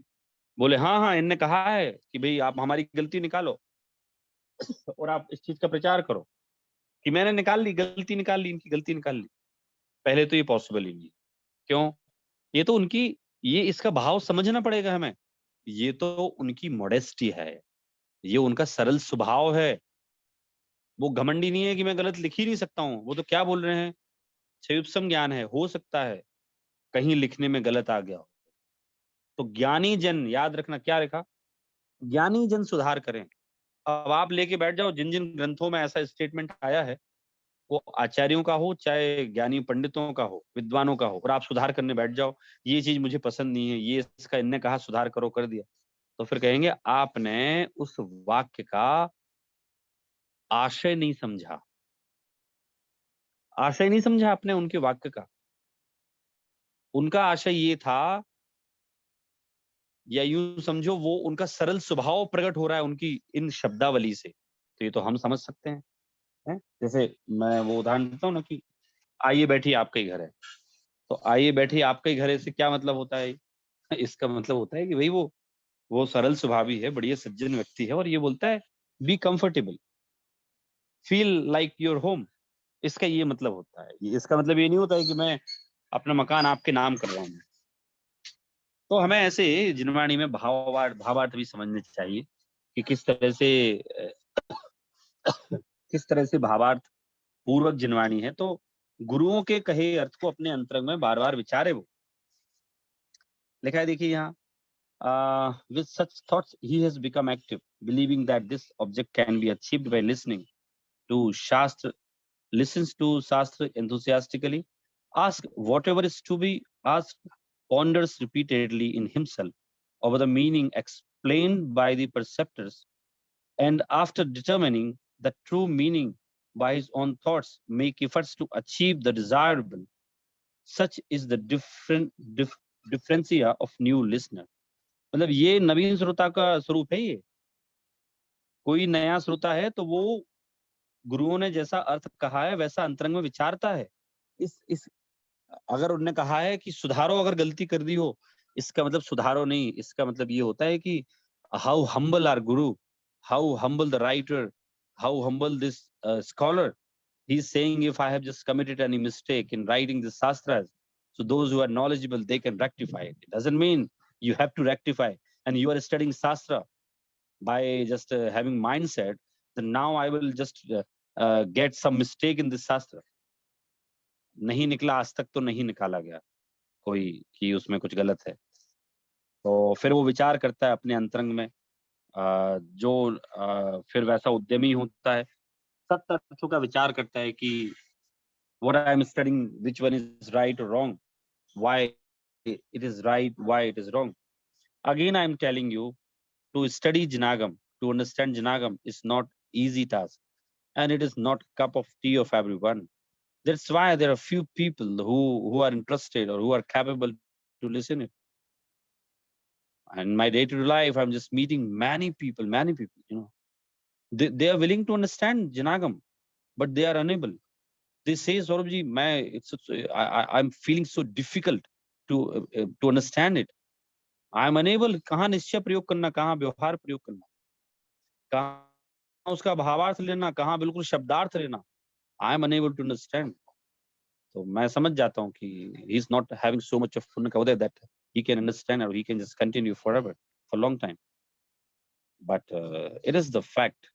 बोले हाँ हाँ इनने कहा है कि भाई आप हमारी गलती निकालो और आप इस चीज का प्रचार करो, कि मैंने निकाल ली, गलती निकाल ली, इनकी गलती निकाल ली. पहले तो ये पॉसिबल ही नहीं. क्यों? ये तो उनकी, ये इसका भाव समझना पड़ेगा हमें. ये तो उनकी मॉडेस्टी है, ये उनका सरल स्वभाव है. वो घमंडी नहीं है कि मैं गलत लिख ही नहीं सकता हूँ. वो तो क्या बोल रहे हैं, क्षयुत्सम ज्ञान है, हो सकता है कहीं लिखने में गलत आ गया हो. तो ज्ञानी जन, याद रखना क्या लिखा, ज्ञानी जन सुधार करें. अब आप लेके बैठ जाओ, जिन जिन ग्रंथों में ऐसा स्टेटमेंट आया है, वो आचार्यों का हो चाहे ज्ञानी पंडितों का हो, विद्वानों का हो, और आप सुधार करने बैठ जाओ, ये चीज मुझे पसंद नहीं है, ये इसका इनने कहा सुधार करो, कर दिया, तो फिर कहेंगे आपने उस वाक्य का आशय नहीं समझा. आशय नहीं समझा आपने उनके वाक्य का. उनका आशय ये था, या यूं समझो वो उनका सरल स्वभाव प्रकट हो रहा है उनकी इन शब्दावली से. तो ये तो हम समझ सकते हैं, हैं? जैसे मैं वो उदाहरण देता हूँ ना, कि आइए बैठिए आपका ही घर है. तो आइए बैठिए आपका ही घर है से क्या मतलब होता है? इसका मतलब होता है कि भाई वो सरल स्वभावी है, बढ़िया सज्जन व्यक्ति है, और ये बोलता है be comfortable, feel like your home. इसका ये मतलब होता है. इसका मतलब ये नहीं होता है कि मैं अपना मकान आपके नाम कर रहा हूँ. तो हमें ऐसे जिनवाणी में भावार्थ भी समझने चाहिए कि किस तरह से किस तरह से भावार्थ पूर्वक जिनवाणी है. तो गुरुओं के कहे अर्थ को अपने अंतरंग में बार बार विचारे. वो लिखा है, देखिए यहाँ, with such thoughts he has become active, believing that this object can be achieved by listening to Shastra, listens to Shastra enthusiastically, asks whatever is to be asked, ponders repeatedly in himself over the meaning explained by the perceptors, and after determining the true meaning by his own thoughts, make efforts to achieve the desirable. Such is the differentia of new listener. मतलब ये नवीन श्रोता का स्वरूप है. ये कोई नया श्रोता है तो वो गुरुओं ने जैसा अर्थ कहा है वैसा अंतरंग में विचारता है. इस अगर उन्होंने कहा है कि सुधारो, अगर गलती कर दी हो, इसका मतलब सुधारो नहीं, इसका मतलब ये होता है कि how humble are Guru, how humble the writer, how humble this scholar. He is saying if I have just committed any mistake in writing the sastras, so those who are knowledgeable, they can rectify it. It doesn't mean you have to rectify, and you are studying sastra by just having mindset, then now I will just get some mistake in this sastra. नहीं निकला आज तक, तो नहीं निकाला गया कोई कि उसमें कुछ गलत है. तो फिर वो विचार करता है अपने अंतरंग में, जो फिर वैसा उद्यमी होता है, सत्य तथ्यों का विचार करता है कि what I'm studying, which one is right or wrong, why it is right, why it is wrong. Again, I'm telling you, to study Janagam, to understand Janagam is not easy task, and it is not cup of tea of everyone. That's why there are few people who are interested or who are capable to listen it. And my day-to-day life, I'm just meeting many people, you know. They are willing to understand Janagam, but they are unable. They say, Saurabh ji, I'm feeling so difficult to understand it. I'm unable. कहाँ निश्चय प्रयोग करना, कहाँ व्यवहार प्रयोग करना, कहाँ उसका भावार्थ लेना, कहाँ बिल्कुल शब्दार्थ लेना. I am unable to understand. तो मैं समझ जाता हूँ कि he is not having so much of पुण्य का उदय that he can understand or he can just continue forever for a long time. But it is the fact.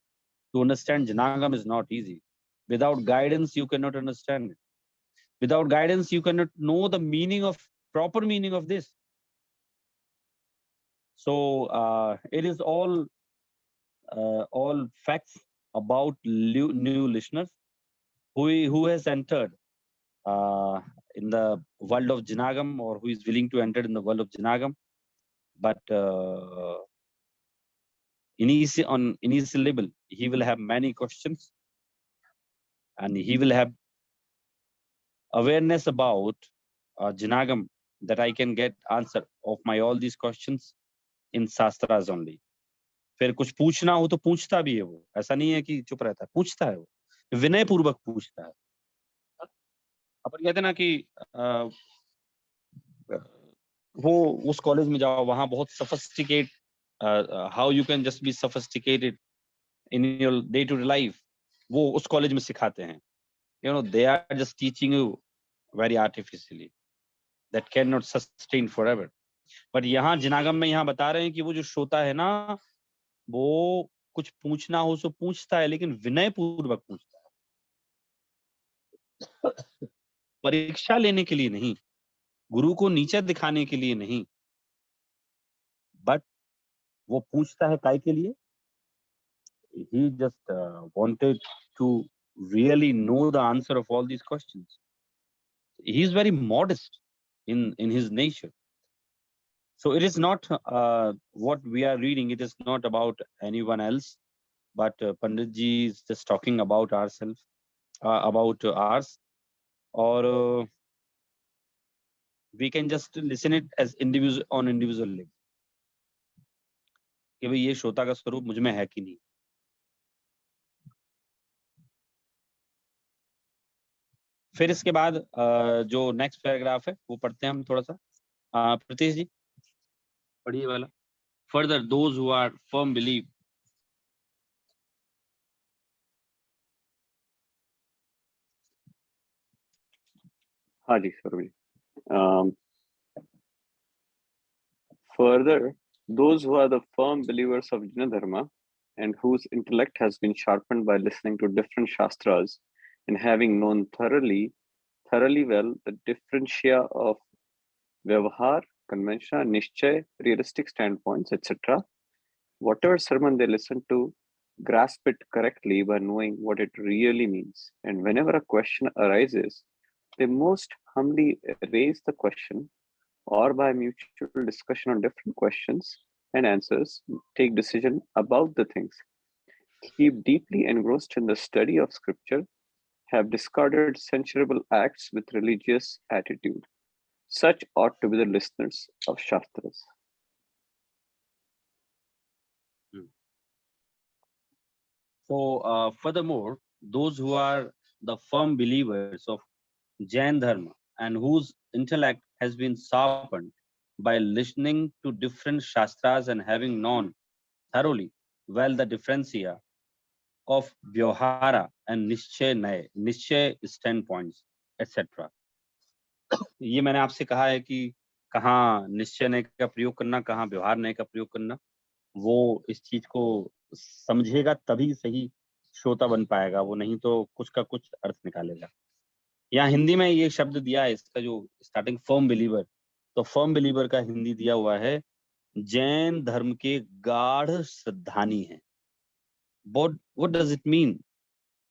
To understand Janagam is not easy. Without guidance, you cannot understand it. Without guidance, you cannot know the meaning of proper meaning of this. So it is all facts about new listeners who has entered in the world of Janagam or who is willing to enter in the world of Janagam. But on initial level, he will have many questions and he will have awareness about Janagam, that I can get answer of my all these questions in Shastras only. फिर कुछ पूछना हो तो पूछता भी है वो, ऐसा नहीं है कि चुप रहता है, पूछता है वो, विनय पूर्वक पूछता है. अपन कहते हैं ना कि वो उस कॉलेज में जाओ, वहां बहुत sophisticate, how you can just be sophisticated in your day to day life, वो उस कॉलेज में सिखाते हैं. You know, they are just teaching you very artificially, that cannot sustain forever. But यहाँ जिनागम में यहाँ बता रहे हैं कि वो जो श्रोता है ना, वो कुछ पूछना हो तो पूछता है, लेकिन विनय पूर्वक पूछता है. परीक्षा लेने के लिए नहीं, गुरु को नीचे दिखाने के लिए नहीं, बट वो पूछता है काय के लिए? He just wanted to really know the answer of all these questions. He is very modest in his nature. So it is not what we are reading. It is not about anyone else, but Pandit ji is just talking about ourselves, about ours, or we can just listen it as individual on individual level. कि भाई ये श्रोता का स्वरूप मुझ में है कि नहीं. फिर इसके बाद जो नेक्स्ट पैराग्राफ है वो पढ़ते हैं हम थोड़ा सा. प्रतीश जी पढ़िए वाला. Further, those who are firm believe. हाँ जी sir. Further, those who are the firm believers of Jina Dharma and whose intellect has been sharpened by listening to different shastras and having known thoroughly well the differentia of Vyavahar, Convention, Nishchay, realistic standpoints, etc. Whatever sermon they listen to, grasp it correctly by knowing what it really means. And whenever a question arises, they most humbly raise the question, or by mutual discussion on different questions and answers, take decision about the things. Keep deeply engrossed in the study of scripture, have discarded censurable acts with religious attitude. Such ought to be the listeners of Shastras. So furthermore, those who are the firm believers of Jain Dharma and whose intellect has been sharpened by listening to different shastras and having known thoroughly well the differentia of Vyavahara and Nishchay standpoints, etc. ये मैंने आपसे कहा है कि कहाँ निश्चय नय का प्रयोग करना, कहाँ व्यवहार नय का प्रयोग करना, वो इस चीज को समझेगा तभी सही श्रोता बन पाएगा, वो नहीं तो कुछ का कुछ अर्थ निकालेगा. यहाँ हिंदी में ये शब्द दिया है, इसका जो स्टार्टिंग फर्म बिलीवर, तो फर्म बिलीवर का हिंदी दिया हुआ है जैन धर्म के गाढ़ श्रद्धानी है. What does it mean?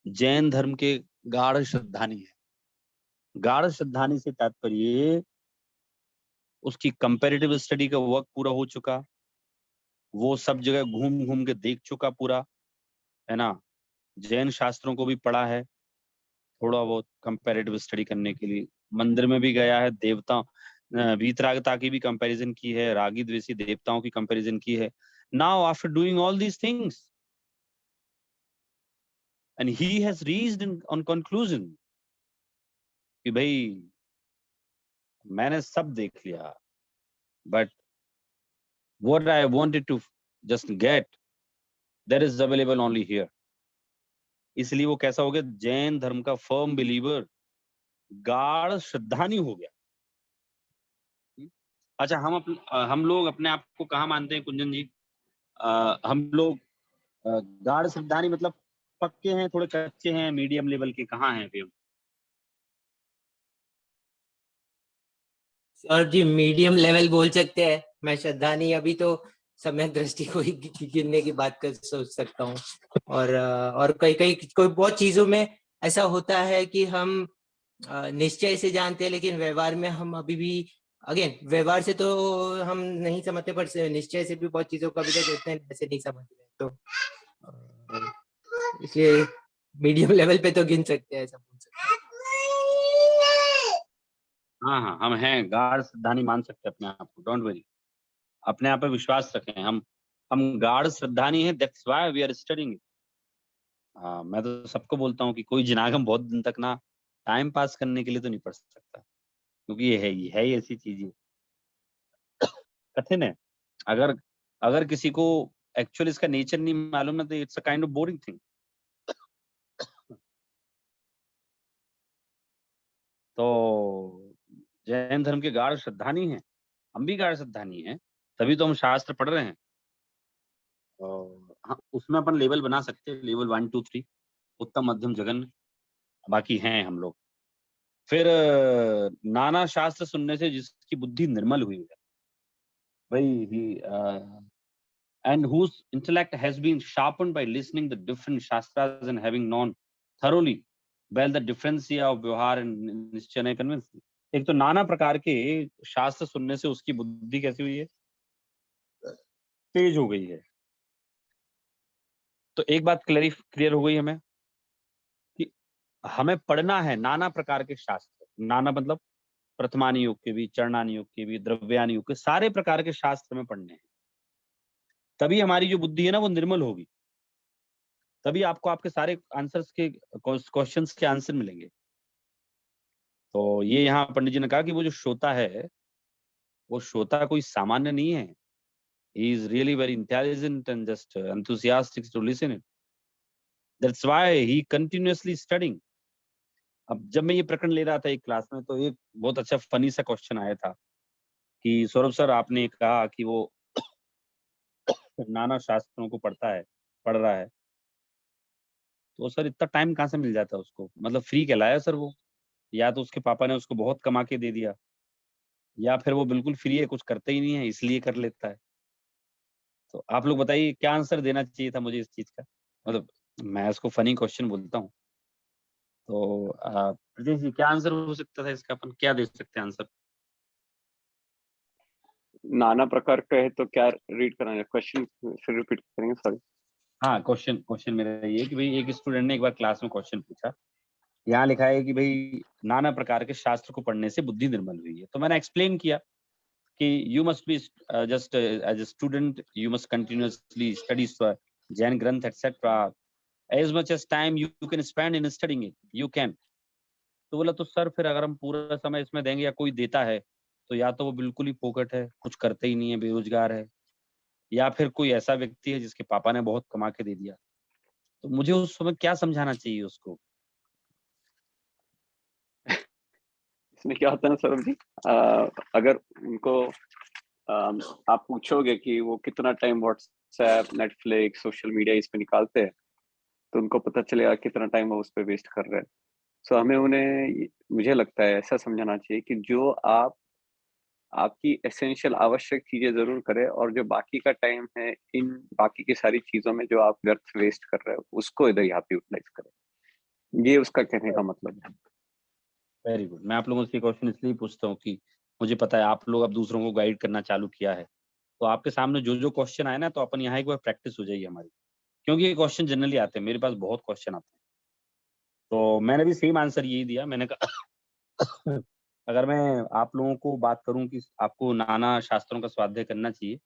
Jain धर्म के गाढ़ श्रद्धानी है. गाढ़ श्रद्धानी से तात्पर्य उसकी कंपैरेटिव स्टडी का वर्क पूरा हो चुका, वो सब जगह घूम घूम के देख चुका पूरा, है ना, जैन शास्त्रों को भी पढ़ा है थोड़ा बहुत कंपैरेटिव स्टडी करने के लिए, मंदिर में भी गया है, देवता वीतरागता की भी कंपैरिजन की है, रागी द्वेषी देवताओं की कंपैरिजन की है. Now after doing all these things and he has reached on conclusion कि भाई मैंने सब देख लिया, but what I wanted to just get, that is available only here. इसलिए वो कैसा हो गया, जैन धर्म का फर्म बिलीवर, गाढ़ श्रद्धानी हो गया. अच्छा, हम लोग अपने आप को कहाँ मानते हैं कुंजन जी? हम लोग गाढ़ श्रद्धानी मतलब पक्के हैं, थोड़े कच्चे हैं, मीडियम लेवल के, कहाँ हैं अभी हम? सर जी मीडियम लेवल बोल सकते हैं. मैं श्रद्धानी अभी तो समय दृष्टि को ही गिनने की बात कर सोच सकता हूँ. और कई कई कोई बहुत चीजों में ऐसा होता है कि हम निश्चय से जानते हैं, लेकिन व्यवहार में हम अभी भी, अगेन व्यवहार से तो हम नहीं समझते, पर निश्चय से भी बहुत चीजों का अभी तक उतने ऐसे नहीं समझ रहे. तो इसलिए मीडियम लेवल पे तो गिन सकते हैं, ऐसा बोल सकते हैं. हाँ, हम हैं, गाढ़ श्रद्धानी मान सकते हैं अपने आप को, डोंट वरी, अपने आप पे विश्वास रखें. हम गाढ़ श्रद्धानी हैं, that's why we are studying. हाँ, मैं तो सबको बोलता हूँ कि कोई जिनागम बहुत दिन तक ना टाइम पास करने के लिए तो नहीं पढ़ सकता, क्योंकि ये है ही ऐसी चीज है, कठिन है. अगर अगर किसी को एक्चुअली इसका नेचर नहीं मालूम ना, तो it's a kind of boring thing. तो जैन धर्म के गाढ़ श्रद्धानी हैं, हम भी गाढ़ श्रद्धानी हैं, तभी तो हम शास्त्र पढ़ रहे हैं. और हाँ, उसमें अपन लेवल बना सकते हैं, लेवल 1 2 3, उत्तम मध्यम जघन्य, बाकी हैं हम लोग. फिर नाना शास्त्र सुनने से जिसकी बुद्धि निर्मल हुई है, भाई ही and whose intellect has been sharpened by listening the different shastras and having known thoroughly well the differencia of vyavahar and निश्चय convinced. एक तो नाना प्रकार के शास्त्र सुनने से उसकी बुद्धि कैसी हुई है, तेज हो गई है. तो एक बात क्लियर हो गई हमें कि हमें पढ़ना है नाना प्रकार के शास्त्र. नाना मतलब प्रथमानी योग के भी, चरणानी योग के भी, द्रव्यानी योग के, सारे प्रकार के शास्त्र में पढ़ने हैं. तभी हमारी जो बुद्धि है ना वो निर्मल होगी, तभी आपको आपके सारे आंसर्स के क्वेश्चंस के आंसर मिलेंगे. तो ये यहाँ पंडित जी ने कहा कि वो जो श्रोता है, वो श्रोता कोई सामान्य नहीं है. He is really very intelligent and just enthusiastic to listen it. That's why he continuously studying. अब जब मैं ये प्रकरण ले रहा था एक क्लास में, तो एक बहुत अच्छा फनी सा क्वेश्चन आया था कि सौरभ सर, आपने कहा कि वो नाना शास्त्रों को पढ़ रहा है, तो सर इतना टाइम कहाँ से मिल जाता है उसको, मतलब फ्री कहलाया सर वो, या तो उसके पापा ने उसको बहुत कमा के दे दिया, या फिर वो बिल्कुल फ्री है, कुछ करते ही नहीं है इसलिए कर लेता है. तो आप लोग बताइए क्या आंसर देना चाहिए था मुझे इस चीज का, मतलब मैं इसको फनी क्वेश्चन बोलता हूँ. तो प्रजेश जी, क्या आंसर हो सकता था इसका, अपन क्या दे सकते हैं आंसर? नाना प्रकार का है तो क्या रीड कराना, क्वेश्चन फिर रिपीट करेंगे, सॉरी. हाँ, क्वेश्चन मेरा ये कि भाई एक स्टूडेंट ने एक बार क्लास में क्वेश्चन पूछा, यहाँ लिखा है कि भाई नाना प्रकार के शास्त्र को पढ़ने से बुद्धि निर्मल हुई है. तो मैंने एक्सप्लेन किया कि you must be just as a student, you must continuously study Jain ग्रंथ etcetera, as much as time you can spend in studying it, you can. तो बोला, तो सर फिर अगर हम पूरा समय इसमें देंगे या कोई देता है, तो या तो वो बिल्कुल ही फोकट है, कुछ करते ही नहीं है, बेरोजगार है, या फिर कोई ऐसा व्यक्ति है जिसके पापा ने बहुत कमा के दे दिया. तो मुझे उस समय क्या समझाना चाहिए उसको? इसमें क्या होता है ना सौरभ जी, अगर उनको आप पूछोगे कि वो कितना time WhatsApp, Netflix, social media इस पे निकालते हैं, तो उनको पता चलेगा कितना टाइम वो उस पे वेस्ट कर रहे हैं. सो हमें उन्हें, मुझे लगता है ऐसा समझाना चाहिए कि जो आपकी एसेंशियल आवश्यक चीजें जरूर करें, और जो बाकी का टाइम है इन बाकी की सारी चीजों में जो आप व्यर्थ वेस्ट कर रहे हो, उसको इधर यहाँ पे यूटिलाइज करें. ये उसका कहने का मतलब है. Very good. मैं आप लोगों से क्वेश्चन इसलिए पूछता हूँ कि मुझे पता है आप लोग अब दूसरों को गाइड करना चालू किया है, तो आपके सामने जो क्वेश्चन आए ना, तो अपन यहाँ एक बार प्रैक्टिस हो जाएगी हमारी, क्योंकि ये क्वेश्चन जनरली आते हैं, मेरे पास बहुत क्वेश्चन आते हैं। तो मैंने भी सेम आंसर यही दिया, मैंने कहा अगर मैं आप लोगों को बात करूं कि आपको नाना शास्त्रों का स्वाध्याय करना चाहिए,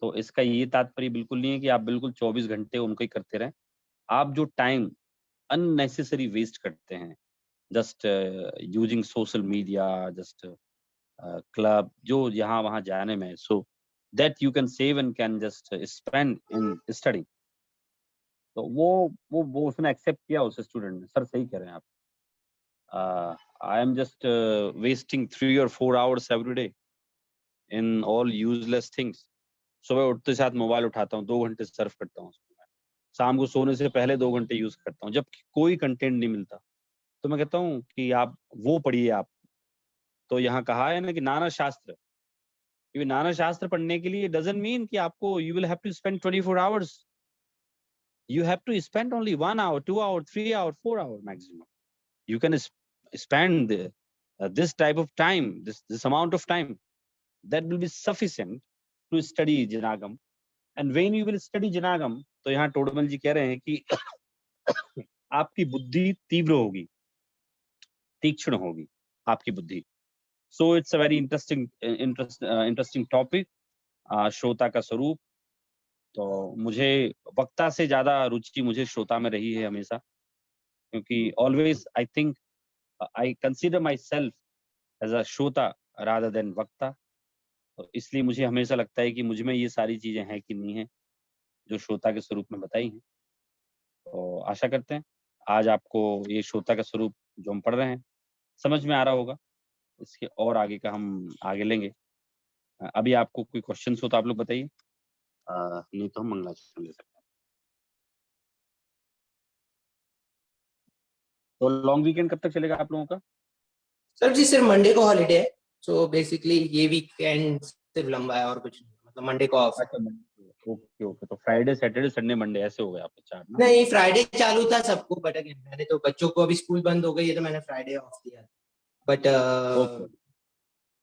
तो इसका ये तात्पर्य बिल्कुल नहीं है कि आप बिल्कुल 24 घंटे उनको ही करते रहें। आप जो टाइम अननेसेसरी वेस्ट करते हैं, just using social media, just club, जो यहाँ वहाँ जाने में, so that you can save and can just spend in study. तो वो उसने एक्सेप्ट किया, उस स्टूडेंट ने, सर सही कह रहे हैं आप, आई am just wasting 3 or 4 hours every day in all useless things. सुबह उठते साथ मोबाइल उठाता हूँ, 2 घंटे सर्फ करता हूँ उसमें, शाम को सोने से पहले 2 घंटे यूज करता हूँ, जब कोई कंटेंट नहीं मिलता। तो मैं कहता हूँ कि आप वो पढ़िए आप। तो यहाँ कहा है ना कि नाना शास्त्र, क्योंकि नाना शास्त्र पढ़ने के लिए डजंट मीन कि आपको you will have to spend 24 hours. You have to spend only 1 hour, 2 hour, 3 hour, 4 hour maximum. You can spend this type of time, this amount of time, that will be sufficient to study Janagam. And when you will study Janagam, तो यहाँ टोडरमल जी कह रहे हैं कि आपकी बुद्धि तीव्र होगी, तीक्ष्ण होगी आपकी बुद्धि। So it's a very interesting topic, श्रोता का स्वरूप। तो मुझे वक्ता से ज्यादा रुचि मुझे श्रोता में रही है हमेशा, क्योंकि always I think I consider myself as a श्रोता रादर देन वक्ता। तो इसलिए मुझे हमेशा लगता है कि मुझ में ये सारी चीजें हैं कि नहीं है जो श्रोता के स्वरूप में बताई हैं। तो आशा करते हैं आज आपको ये श्रोता का स्वरूप जो हम पढ़ रहे हैं समझ में आ रहा होगा। इसके और आगे का हम आगे लेंगे। अभी आपको कोई क्वेश्चन हो तो आप लोग बताइए, नहीं तो हम मंगलाचरण ले सकते हैं। तो लॉन्ग वीकेंड कब तक चलेगा आप लोगों का? सर जी सिर्फ मंडे को हॉलीडे है, सो बेसिकली ये वीकेंड सिर्फ लंबा है और कुछ नहीं, मतलब मंडे को ऑफ। अच्छा, ओके ओके। तो फ्राइडे सैटरडे संडे मंडे ऐसे हो गए आपके 4 ना? नहीं, फ्राइडे चालू था सबको, बट अगेन मैंने तो बच्चों को अभी स्कूल बंद हो गई है तो मैंने फ्राइडे ऑफ दिया। बट ओके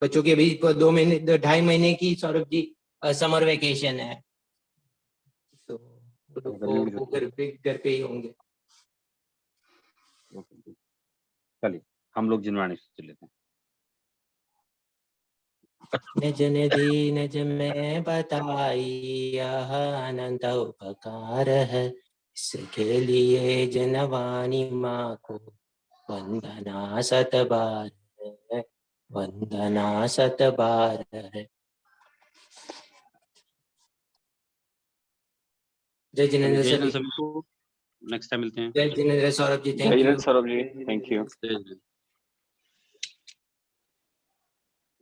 बच्चों की अभी 2 महीने 2.5 महीने की सौरभ जी समर वेकेशन है, तो वो घर पे ही होंगे। चलिए हम लोग जिनवाणी से लेते हैं। निज निधि निज में बताई यह अनंत उपकार है, इसके लिए जनवाणी माँ को वंदना 7 बार है, वंदना 7 बार है। जय जिनेंद्र सर, सभी को नेक्स्ट टाइम मिलते हैं। जय जिनेंद्र सौरभ जी, जय thank you. Hind Saurabh ji, thank you. जय हिंद।